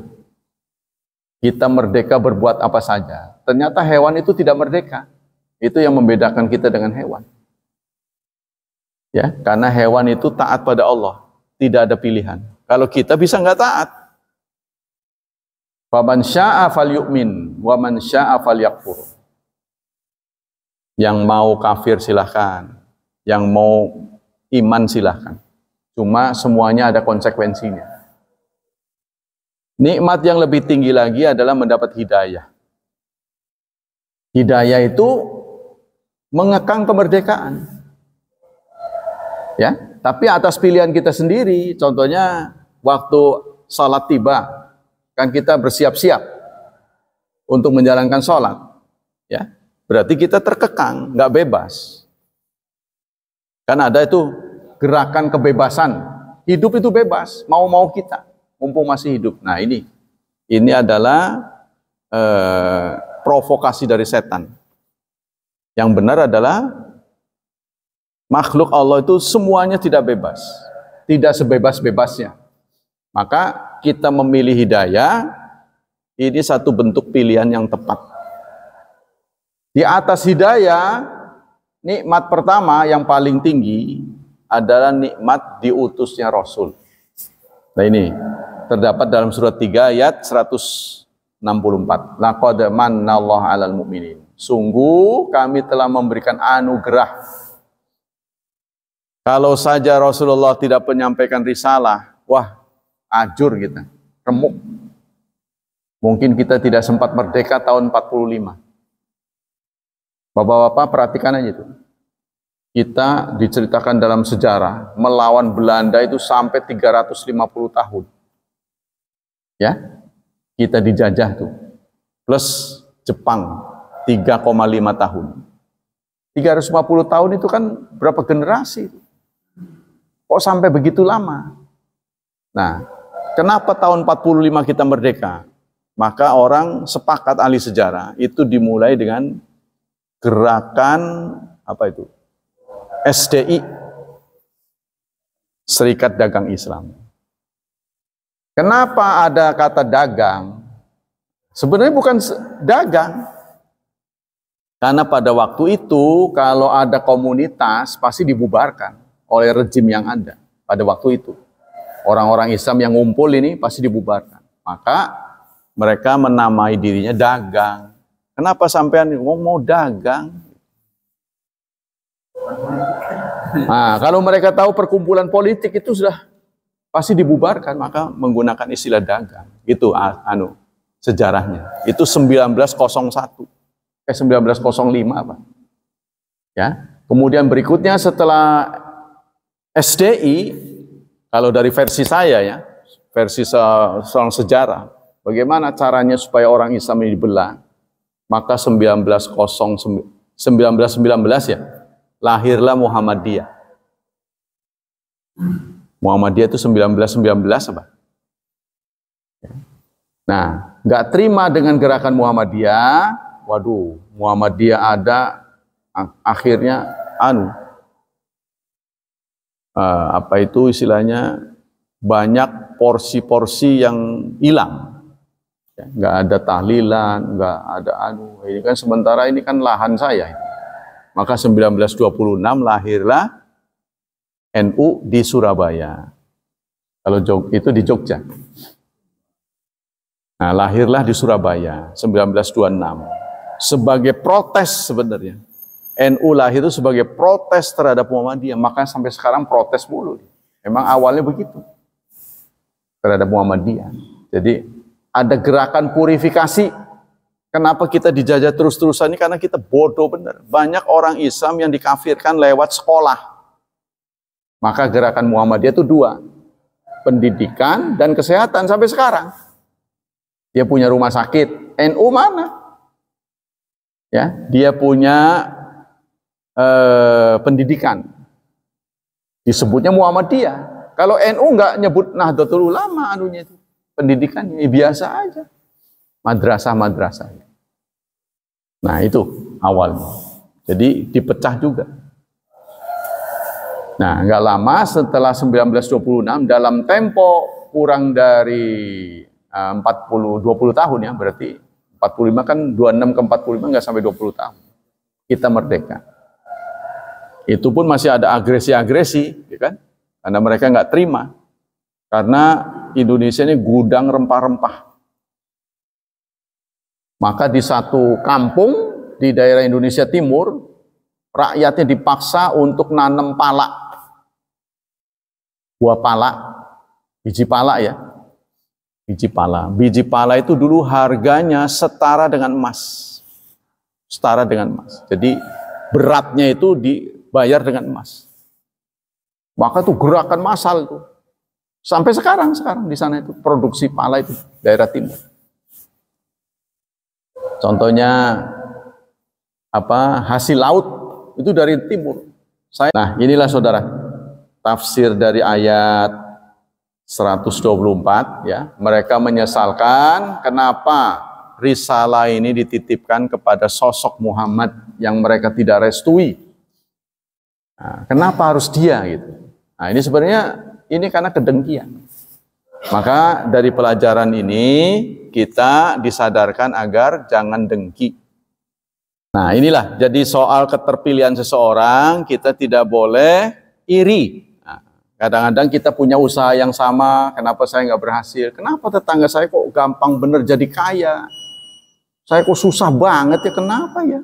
Kita merdeka berbuat apa saja. Ternyata hewan itu tidak merdeka. Itu yang membedakan kita dengan hewan. Ya, karena hewan itu taat pada Allah, tidak ada pilihan. Kalau kita bisa nggak taat. Faman syaa'a falyu'min wa man syaa'a falyakfur. Yang mau kafir silahkan, yang mau iman silahkan. Cuma semuanya ada konsekuensinya. Nikmat yang lebih tinggi lagi adalah mendapat hidayah. Hidayah itu mengekang kemerdekaan. Ya, tapi atas pilihan kita sendiri. Contohnya waktu salat tiba, kan kita bersiap-siap untuk menjalankan salat. Ya, berarti kita terkekang, nggak bebas. Kan ada itu gerakan kebebasan. Hidup itu bebas, mau-mau kita. mumpung masih hidup. Nah ini adalah provokasi dari setan. Yang benar adalah makhluk Allah itu semuanya tidak bebas, tidak sebebas-bebasnya. Maka kita memilih hidayah, ini satu bentuk pilihan yang tepat. Di atas hidayah, nikmat pertama yang paling tinggi adalah nikmat diutusnya Rasul. Nah ini terdapat dalam surat 3 ayat 164. Laqad mannallahu 'alal mu'minin. Sungguh kami telah memberikan anugerah. Kalau saja Rasulullah tidak menyampaikan risalah, wah, ajur kita, remuk. Mungkin kita tidak sempat merdeka tahun 45. Bapak-bapak perhatikan aja itu. Kita diceritakan dalam sejarah melawan Belanda itu sampai 350 tahun. Ya, kita dijajah tuh. Plus Jepang 3,5 tahun. 350 tahun itu kan berapa generasi? Kok sampai begitu lama? Nah, kenapa tahun 45 kita merdeka? Maka orang sepakat ahli sejarah itu dimulai dengan gerakan apa itu? SDI, Serikat Dagang Islam. Kenapa ada kata dagang? Sebenarnya bukan dagang. Karena pada waktu itu kalau ada komunitas pasti dibubarkan oleh rejim yang ada pada waktu itu. Orang-orang Islam yang ngumpul ini pasti dibubarkan. Maka mereka menamai dirinya dagang. Kenapa sampean mau dagang? Nah, kalau mereka tahu perkumpulan politik itu sudah pasti dibubarkan, maka menggunakan istilah dagang. Itu sejarahnya. Itu 1901. 1905 apa? Ya. Kemudian berikutnya setelah SDI, kalau dari versi saya ya, versi seorang sejarah, bagaimana caranya supaya orang Islam ini dibelah? Maka 1919 ya, lahirlah Muhammadiyah. Muhammadiyah itu 1919 apa? Nah, nggak terima dengan gerakan Muhammadiyah. Waduh, Muhammadiyah ada, akhirnya apa itu istilahnya, banyak porsi-porsi yang hilang. Ya, nggak ada tahlilan, nggak ada ini kan sementara ini kan lahan saya. Maka 1926 lahirlah NU di Surabaya. Kalau itu di Jogja. Nah, lahirlah di Surabaya 1926. Sebagai protes sebenarnya. NU lahir itu sebagai protes terhadap Muhammadiyah. Maka sampai sekarang protes mulu. Memang awalnya begitu. Terhadap Muhammadiyah. Jadi ada gerakan purifikasi. Kenapa kita dijajah terus-terusan ini? Karena kita bodoh benar. Banyak orang Islam yang dikafirkan lewat sekolah. Maka gerakan Muhammadiyah itu dua. Pendidikan dan kesehatan sampai sekarang. Dia punya rumah sakit. NU mana? Ya, dia punya pendidikan. Disebutnya Muhammadiyah. Kalau NU nggak nyebut Nahdlatul Ulama itu. Pendidikannya biasa aja. Madrasah-madrasah. Nah, itu awalnya. Jadi dipecah juga. Nah, nggak lama setelah 1926 dalam tempo kurang dari 20 tahun ya, berarti 45 kan 26 ke 45 nggak sampai 20 tahun. Kita merdeka. Itu pun masih ada agresi-agresi, ya kan? Karena mereka nggak terima. Karena Indonesia ini gudang rempah-rempah. Maka di satu kampung di daerah Indonesia Timur, rakyatnya dipaksa untuk nanam pala. Buah pala, biji pala ya. Biji pala. Biji pala itu dulu harganya setara dengan emas. Setara dengan emas. Jadi beratnya itu dibayar dengan emas. Maka itu gerakan massal itu. Sampai sekarang di sana itu produksi pala itu daerah timur. Contohnya hasil laut itu dari timur. Nah, inilah saudara tafsir dari ayat 124 ya. Mereka menyesalkan kenapa risalah ini dititipkan kepada sosok Muhammad yang mereka tidak restui. Nah, kenapa harus dia gitu? Nah, ini sebenarnya ini karena kedengkian. Maka dari pelajaran ini kita disadarkan agar jangan dengki. Nah, inilah jadi soal keterpilihan seseorang, kita tidak boleh iri. Kadang-kadang kita punya usaha yang sama, kenapa saya nggak berhasil? Kenapa tetangga saya kok gampang bener jadi kaya? Saya kok susah banget ya, kenapa ya?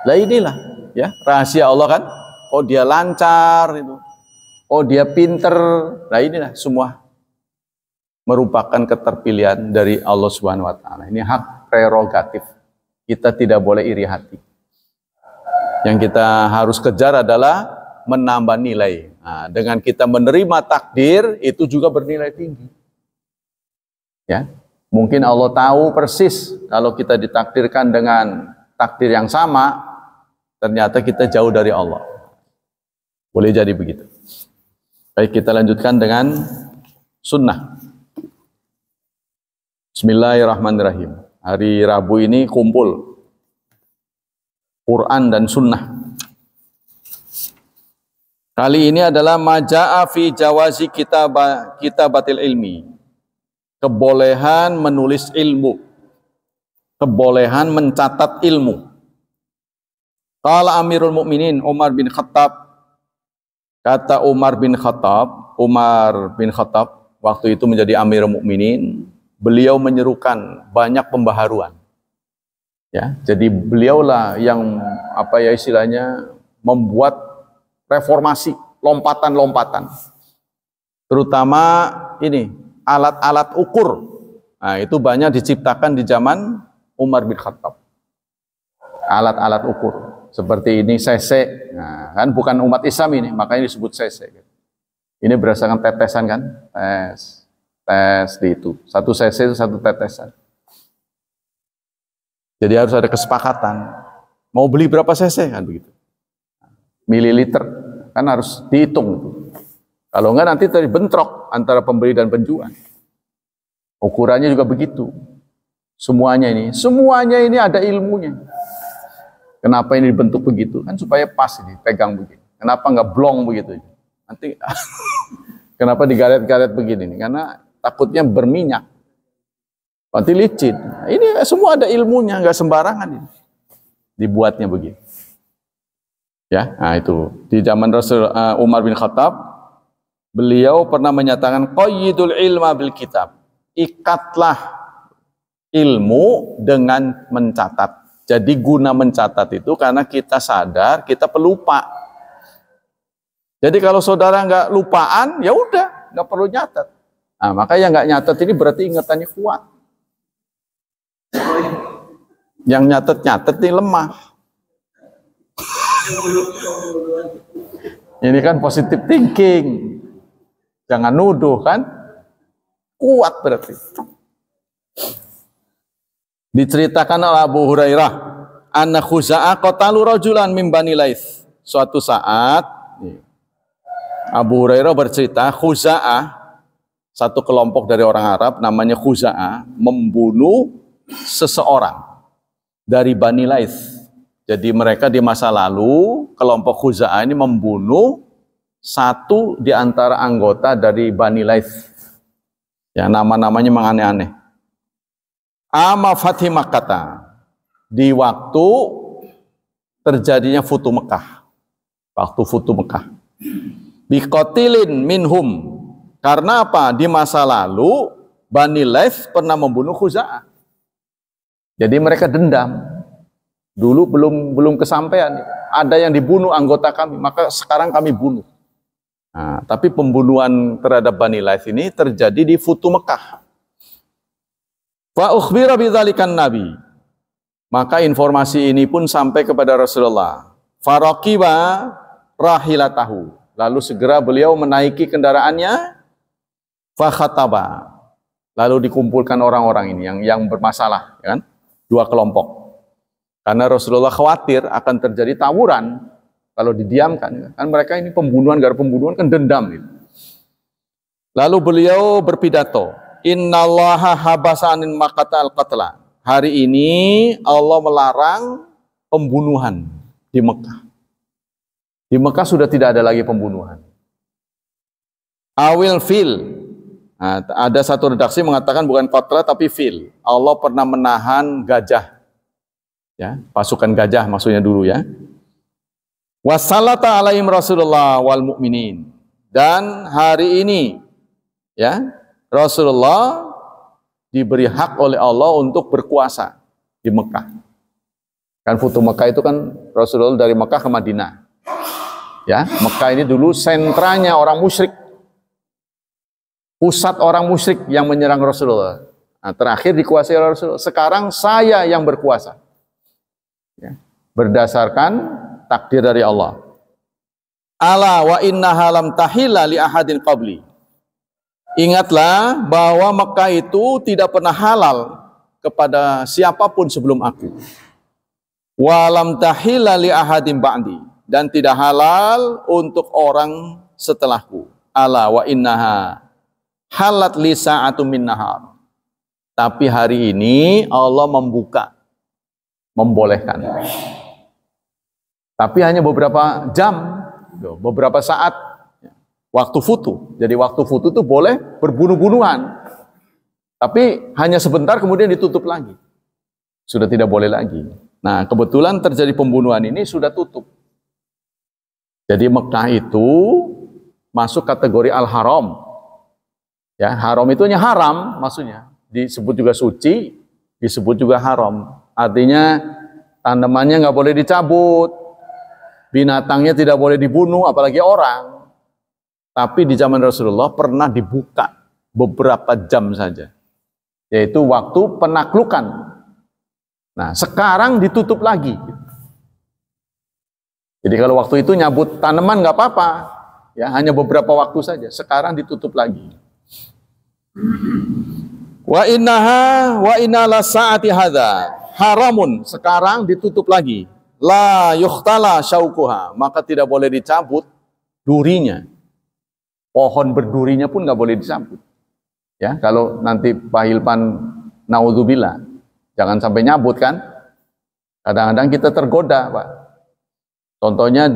Lah inilah ya rahasia Allah kan. Oh dia lancar itu. Oh dia pinter. Nah inilah semua merupakan keterpilihan dari Allah Subhanahu wa taala. Ini hak prerogatif. Kita tidak boleh iri hati. Yang kita harus kejar adalah menambah nilai. Nah, dengan kita menerima takdir itu juga bernilai tinggi. Ya, mungkin Allah tahu persis kalau kita ditakdirkan dengan takdir yang sama, ternyata kita jauh dari Allah. Boleh jadi begitu. Baik, kita lanjutkan dengan sunnah. Bismillahirrahmanirrahim. Hari Rabu ini kumpul Quran dan sunnah. Kali ini adalah maja'a fi jawazi kitabatil ilmi. Kebolehan menulis ilmu. Kebolehan mencatat ilmu. Qala Amirul Mukminin Umar bin Khattab. Kata Umar bin Khattab waktu itu menjadi Amirul Mukminin, beliau menyerukan banyak pembaharuan. Ya, jadi beliaulah yang istilahnya membuat reformasi, lompatan-lompatan. Terutama ini, alat-alat ukur. Nah, itu banyak diciptakan di zaman Umar bin Khattab. Alat-alat ukur. Seperti ini cc. Nah, kan bukan umat Islam ini, makanya disebut cc. Ini berdasarkan tetesan kan? Tes di itu. Satu cc itu satu tetesan. Jadi harus ada kesepakatan. Mau beli berapa cc kan begitu. Mililiter kan harus dihitung. Kalau enggak nanti terbentrok antara pembeli dan penjual. Ukurannya juga begitu. Semuanya ini ada ilmunya. Kenapa ini dibentuk begitu? Kan supaya pas ini, pegang begini. Kenapa enggak blong begitu? Nanti kenapa digaret-garet begini? Karena takutnya berminyak. Nanti licin. Ini semua ada ilmunya, enggak sembarangan ini. Dibuatnya begini. Ya, nah itu di zaman Rasul Umar bin Khattab, beliau pernah menyatakan qayyidul ilma bil kitab. Ikatlah ilmu dengan mencatat. Jadi guna mencatat itu karena kita sadar kita pelupa. Jadi kalau saudara nggak lupaan, ya udah nggak perlu nyatat. Nah, maka yang nggak nyatat ini berarti ingatannya kuat. Yang nyatet ini lemah. Ini kan positive thinking. Jangan nuduh kan. Kuat berarti. Diceritakan oleh Abu Hurairah, anna Khuza'ah qatalu rajulan min Bani Laits. Suatu saat Abu Hurairah bercerita, Khuza'ah, satu kelompok dari orang Arab namanya Khuza'ah, membunuh seseorang dari Bani Laits. Jadi mereka di masa lalu, kelompok Khuza'ah ini membunuh satu di antara anggota dari Bani Laits. Ya, nama-namanya memang aneh-aneh. Ama Fatih Makkah, di waktu terjadinya Futu Mekah. Waktu Futu Mekah. Biqatilin minhum. Karena apa? Di masa lalu Bani Laits pernah membunuh Khuza'ah. Jadi mereka dendam. Dulu belum kesampaian. Ada yang dibunuh anggota kami, maka sekarang kami bunuh. Nah, tapi pembunuhan terhadap Bani Laits ini terjadi di Futu Mekah. Fa ukhbira bidzalikan nabi. Maka informasi ini pun sampai kepada Rasulullah. Faraqiba rahilatahu. Lalu segera beliau menaiki kendaraannya. Fa khataba. Lalu dikumpulkan orang-orang ini yang bermasalah, ya kan? Dua kelompok. Karena Rasulullah khawatir akan terjadi tawuran kalau didiamkan. Kan mereka ini pembunuhan, gara pembunuhan kan dendam gitu. Lalu beliau berpidato, Innallaha habasanin maqatal qatla. Hari ini Allah melarang pembunuhan di Mekah. Di Mekah sudah tidak ada lagi pembunuhan. Awil fil. Nah, ada satu redaksi mengatakan bukan qatla tapi fil. Allah pernah menahan gajah. Ya, pasukan gajah maksudnya dulu ya. Wassalata alaihim Rasulullah wal mu'minin. Dan hari ini ya, Rasulullah diberi hak oleh Allah untuk berkuasa di Mekah. Kan Futuh Mekah itu kan Rasulullah dari Mekah ke Madinah. Ya, Mekah ini dulu sentranya orang musyrik. Pusat orang musyrik yang menyerang Rasulullah. Nah, terakhir dikuasai oleh Rasulullah. Sekarang saya yang berkuasa. Ya, berdasarkan takdir dari Allah. Ala wa innaha lam tahilla li ahadin qabli. Ingatlah bahwa Mekah itu tidak pernah halal kepada siapapun sebelum aku. Wa lam tahilla li ahadin ba'di, dan tidak halal untuk orang setelahku. Ala wa innaha halat li sa'atu min nahar. Tapi hari ini Allah membuka, membolehkan. Tapi hanya beberapa jam, beberapa saat, waktu futu. Jadi waktu futu itu boleh berbunuh-bunuhan. Tapi hanya sebentar kemudian ditutup lagi. Sudah tidak boleh lagi. Nah, kebetulan terjadi pembunuhan ini sudah tutup. Jadi Mekah itu masuk kategori Al-Haram. Ya, haram itu hanya haram maksudnya. Disebut juga suci, disebut juga haram. Artinya tanamannya nggak boleh dicabut, binatangnya tidak boleh dibunuh, apalagi orang. Tapi di zaman Rasulullah pernah dibuka beberapa jam saja, yaitu waktu penaklukan. Nah, sekarang ditutup lagi. Jadi kalau waktu itu nyabut tanaman nggak apa-apa, ya hanya beberapa waktu saja. Sekarang ditutup lagi. Wa inna sa'ati hadza haramun, sekarang ditutup lagi. La yuhtala syaukuha, maka tidak boleh dicabut durinya. Pohon berdurinya pun nggak boleh dicabut. Ya, kalau nanti Pak Hilman naudzubillah, jangan sampai nyabut kan. Kadang-kadang kita tergoda, Pak. Contohnya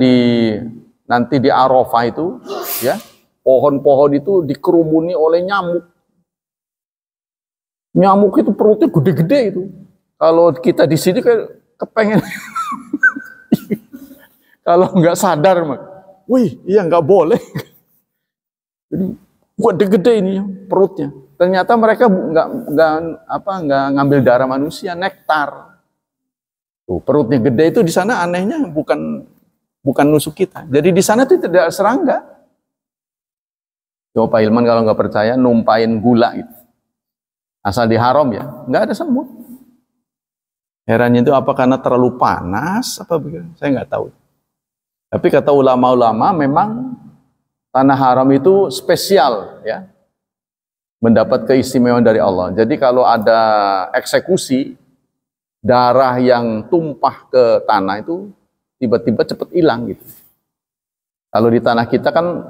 nanti di Arafah itu, ya, pohon-pohon itu dikerumuni oleh nyamuk. Nyamuk itu perutnya gede-gede itu. Kalau kita di sini kayak kepengen, kalau nggak sadar, wih, iya nggak boleh. Jadi gede-gede ini perutnya. Ternyata mereka nggak ngambil darah manusia, nektar. Tuh, perutnya gede itu di sana anehnya bukan nusuk kita. Jadi di sana itu tidak serangga. Coba Pak Hilman kalau nggak percaya numpain gula gitu. Asal di haram ya, nggak ada semut. Herannya itu apa karena terlalu panas apa begitu? Saya nggak tahu. Tapi kata ulama-ulama memang tanah haram itu spesial ya, mendapat keistimewaan dari Allah. Jadi kalau ada eksekusi, darah yang tumpah ke tanah itu tiba-tiba cepat hilang gitu. Kalau di tanah kita kan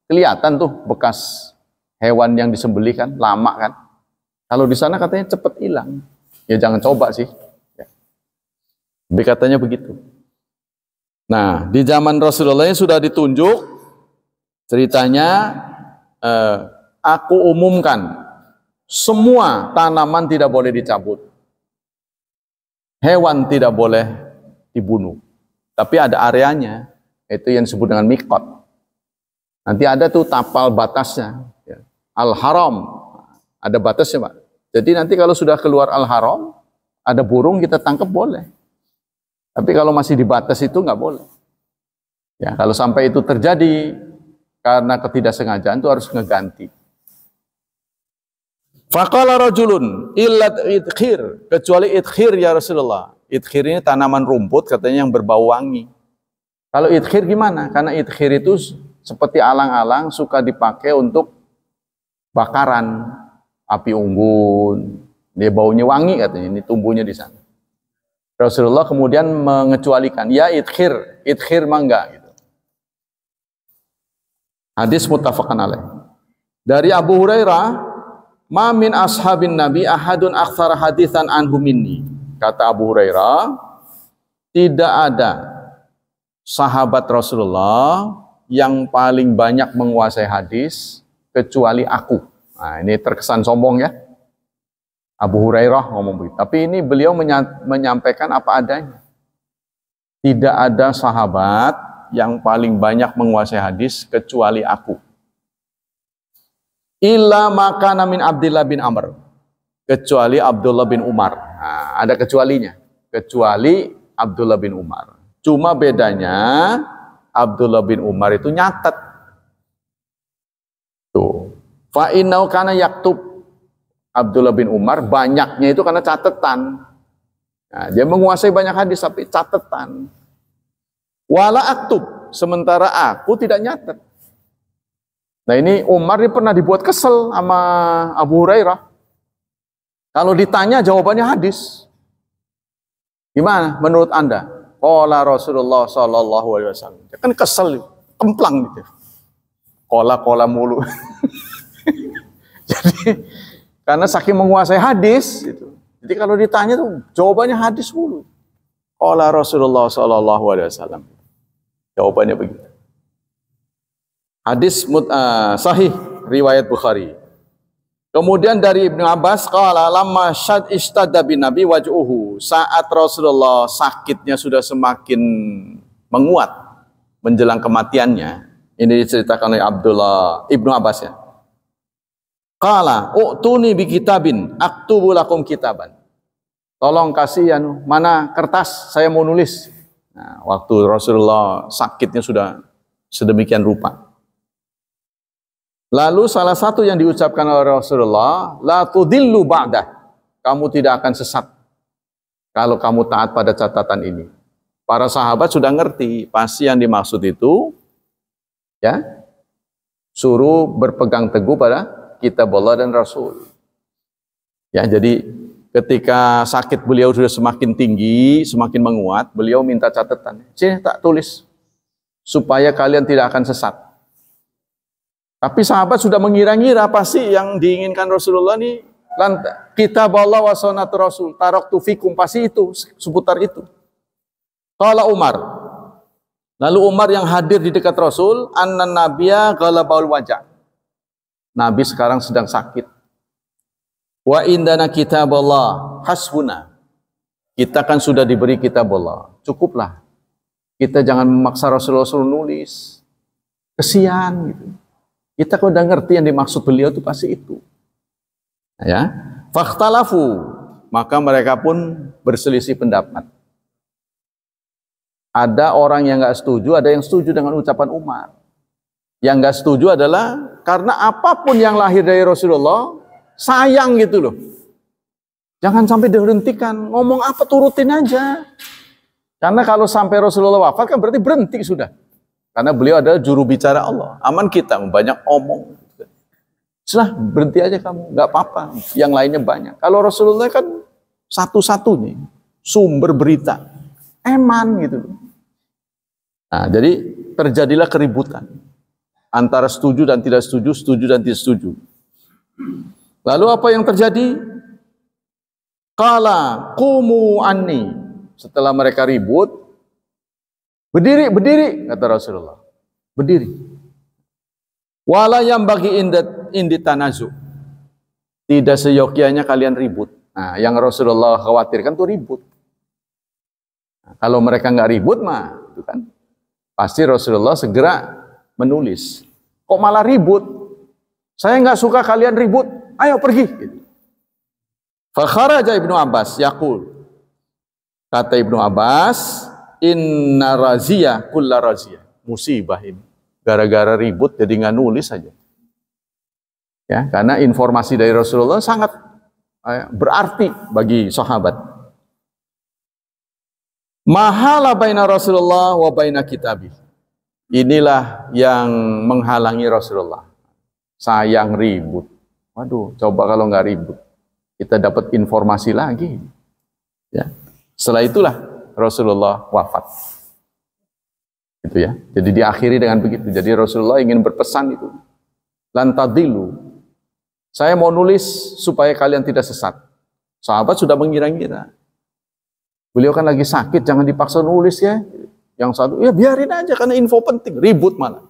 kelihatan tuh bekas hewan yang disembelih kan, lama kan. Kalau di sana katanya cepat hilang. Ya jangan coba sih. Ya. Tapi katanya begitu. Nah, di zaman Rasulullah sudah ditunjuk ceritanya, aku umumkan semua tanaman tidak boleh dicabut. Hewan tidak boleh dibunuh. Tapi ada areanya, itu yang disebut dengan miqat. Nanti ada tuh tapal batasnya. Ya. Al-Haram. Ada batasnya, Pak. Jadi nanti kalau sudah keluar Al-Haram, ada burung kita tangkap boleh. Tapi kalau masih di batas itu nggak boleh. Ya, kalau sampai itu terjadi karena ketidaksengajaan itu harus ngeganti. Faqala rajulun illat idkhir, kecuali idkhir ya Rasulullah. Idkhir ini tanaman rumput katanya yang berbau wangi. Kalau idkhir gimana? Karena idkhir itu seperti alang-alang suka dipakai untuk bakaran, api unggun, dia baunya wangi katanya, ini tumbuhnya di sana. Rasulullah kemudian mengecualikan, ya idkhir mah enggak gitu. Hadis muttafaqan alaih. Dari Abu Hurairah, "Ma min ashabin Nabi ahadun aktsara haditsan anhu minni." Kata Abu Hurairah, tidak ada sahabat Rasulullah yang paling banyak menguasai hadis kecuali aku. Nah, ini terkesan sombong ya. Abu Hurairah ngomong begitu. Tapi ini beliau menyampaikan apa adanya. Tidak ada sahabat yang paling banyak menguasai hadis kecuali aku. Illa makana min Abdullah bin Amr. Kecuali Abdullah bin Umar. Nah, ada kecualinya. Kecuali Abdullah bin Umar. Cuma bedanya Abdullah bin Umar itu nyatet. Tuh. Fa innau kana yaktub. Abdullah bin Umar banyaknya itu karena catatan. Nah, dia menguasai banyak hadis tapi catatan. Wala aktub, sementara aku tidak nyatet. Nah ini Umar ini pernah dibuat kesel sama Abu Hurairah. Kalau ditanya jawabannya hadis. Gimana menurut Anda? Qala Rasulullah sallallahu alaihi wasallam. Dia kan kesel, kemplang gitu. Qala mulu. Jadi karena saking menguasai hadis gitu. Jadi kalau ditanya tuh jawabannya hadis mulu. Qala Rasulullah sallallahu alaihi wasallam. Jawabannya begitu. Hadis sahih riwayat Bukhari. Kemudian dari Ibnu Abbas qala lamma syad istada bin Nabi waj'uhu. Saat Rasulullah sakitnya sudah semakin menguat menjelang kematiannya. Ini diceritakan oleh Abdullah Ibnu Abbas ya. Qala u'tuni bi kitabin aktubu lakum kitaban. Tolong kasih mana kertas, saya mau nulis. Nah, waktu Rasulullah sakitnya sudah sedemikian rupa. Lalu salah satu yang diucapkan oleh Rasulullah, la tudillu ba'dah. Kamu tidak akan sesat kalau kamu taat pada catatan ini. Para sahabat sudah ngerti pasti yang dimaksud itu ya suruh berpegang teguh pada kitab Allah dan Rasul. Ya, jadi ketika sakit beliau sudah semakin tinggi, semakin menguat, beliau minta catatan. Sini tak tulis supaya kalian tidak akan sesat. Tapi sahabat sudah mengira-ngira pasti yang diinginkan Rasulullah ini kitab Allah wa sunnat Rasul, taraktu fikum, pasti itu seputar itu. Qala Umar. Lalu Umar yang hadir di dekat Rasul, annan nabiyya ghalabul wajah. Nabi sekarang sedang sakit. Wa indana kitab Allah hasbuna. Kita kan sudah diberi kitab Allah. Cukuplah. Kita jangan memaksa Rasulullah nulis. Kesian gitu. Kita kok udah ngerti yang dimaksud beliau itu pasti itu. Ya. Fakhtalafu. Maka mereka pun berselisih pendapat. Ada orang yang nggak setuju, ada yang setuju dengan ucapan Umar. Yang nggak setuju adalah karena apapun yang lahir dari Rasulullah sayang gitu loh. Jangan sampai dihentikan. Ngomong apa turutin aja. Karena kalau sampai Rasulullah wafat kan berarti berhenti sudah. Karena beliau adalah juru bicara Allah. Aman kita banyak omong. Sudah berhenti aja kamu, nggak apa-apa. Yang lainnya banyak. Kalau Rasulullah kan satu-satunya sumber berita. Eman gitu loh. Nah, jadi terjadilah keributan antara setuju dan tidak setuju, setuju dan tidak setuju. Lalu apa yang terjadi? Qala qumu anni. Setelah mereka ribut, berdiri kata Rasulullah. Berdiri. Wala yang bagi indi tanazu. Tidak seyogyanya kalian ribut. Nah, yang Rasulullah khawatirkan tuh ribut. Nah, kalau mereka nggak ribut mah, itu kan pasti Rasulullah segera menulis. Kok malah ribut? Saya nggak suka kalian ribut. Ayo pergi. Fa kharaja Ibnu Abbas yaqul. Kata Ibnu Abbas, inna raziyah kulla raziyah. Musibah ini. Gara-gara ribut jadi nggak nulis saja. Ya, karena informasi dari Rasulullah sangat berarti bagi sahabat. Mahala baina Rasulullah wa baina kitabih. Inilah yang menghalangi Rasulullah. Sayang ribut. Waduh, coba kalau nggak ribut, kita dapat informasi lagi. Ya. Setelah itulah Rasulullah wafat. Itu ya. Jadi diakhiri dengan begitu. Jadi Rasulullah ingin berpesan itu. lan tadillu. Saya mau nulis supaya kalian tidak sesat. Sahabat sudah mengira-ngira. Beliau kan lagi sakit, jangan dipaksa nulis ya. Yang satu, ya biarin aja karena info penting, ribut malah.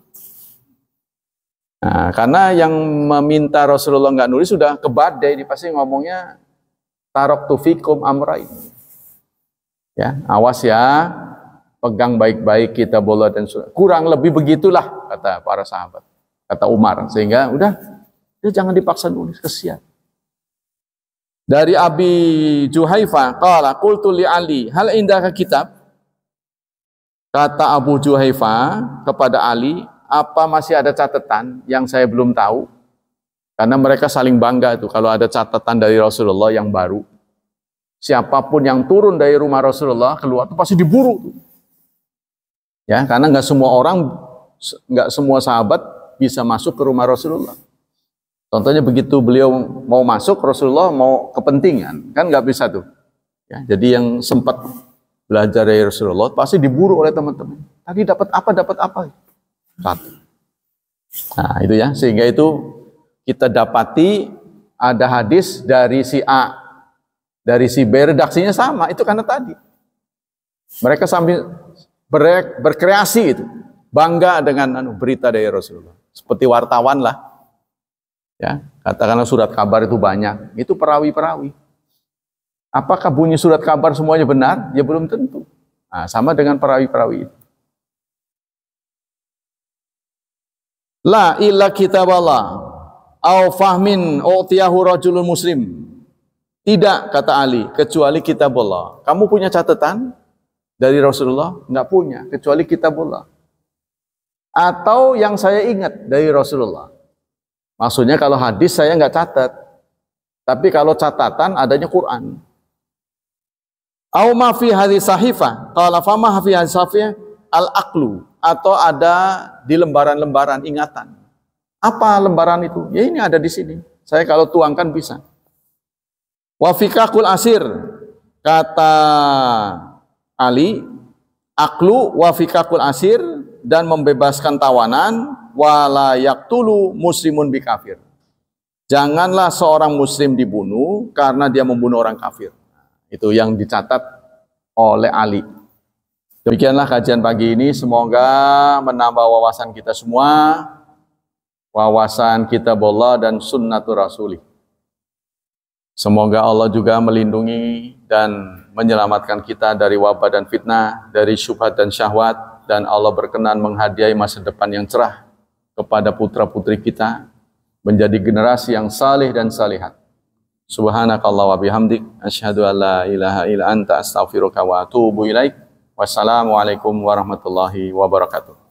Nah, karena yang meminta Rasulullah nggak nulis sudah kebadai, ini pasti ngomongnya taraktu fikum amrain. Ya, awas ya, pegang baik-baik kitabullah dan sunnah. Kurang lebih begitulah kata para sahabat, kata Umar. Sehingga udah, jangan dipaksa nulis, kesian. Dari Abi Juhaifa, qala qultu li Ali, hal indaka kitab? Kata Abu Juhaifa kepada Ali, apa masih ada catatan yang saya belum tahu? Karena mereka saling bangga itu kalau ada catatan dari Rasulullah yang baru. Siapapun yang turun dari rumah Rasulullah keluar itu pasti diburu. Ya, karena nggak semua orang, nggak semua sahabat bisa masuk ke rumah Rasulullah. Contohnya begitu beliau mau masuk, Rasulullah mau kepentingan, kan nggak bisa tuh. Ya, jadi yang sempat belajar dari Rasulullah pasti diburu oleh teman-teman. Tadi dapat apa? Dapat apa? Satu. Nah itu ya, sehingga itu kita dapati ada hadis dari si A, dari si B, redaksinya sama, itu karena tadi mereka sambil berkreasi itu, bangga dengan berita dari Rasulullah, seperti wartawan lah ya, katakanlah surat kabar itu banyak, itu perawi-perawi. Apakah bunyi surat kabar semuanya benar? Ya belum tentu. Nah, sama dengan perawi-perawi itu. La illa kitaballah au fahmin utiyahu rajulun muslim. Tidak, kata Ali, kecuali kitabullah. Kamu punya catatan dari Rasulullah? Enggak punya, kecuali kitabullah. Atau yang saya ingat dari Rasulullah. Maksudnya kalau hadis saya enggak catat. Tapi kalau catatan adanya Quran. Au ma fi hadis sahifah, qala fa ma fi hadis sahifah al-aqlu, atau ada di lembaran-lembaran ingatan. Apa lembaran itu? Ya ini ada di sini. Saya kalau tuangkan bisa. Wa fikakul asir, kata Ali, aqlu wa fikakul asir, dan membebaskan tawanan, wala yaqtulu muslimun bi kafir. Janganlah seorang muslim dibunuh karena dia membunuh orang kafir. Itu yang dicatat oleh Ali. Demikianlah kajian pagi ini, semoga menambah wawasan kita semua, wawasan kitabullah dan sunnatur rasulih. Semoga Allah juga melindungi dan menyelamatkan kita dari wabah dan fitnah, dari syubhat dan syahwat, dan Allah berkenan menghadiahi masa depan yang cerah kepada putra-putri kita, menjadi generasi yang saleh dan salihat. Subhanakallah wa bihamdik, asyhadu an la ilaha illa anta astaghfiruka wa atubu ilaik. Wassalamualaikum warahmatullahi wabarakatuh.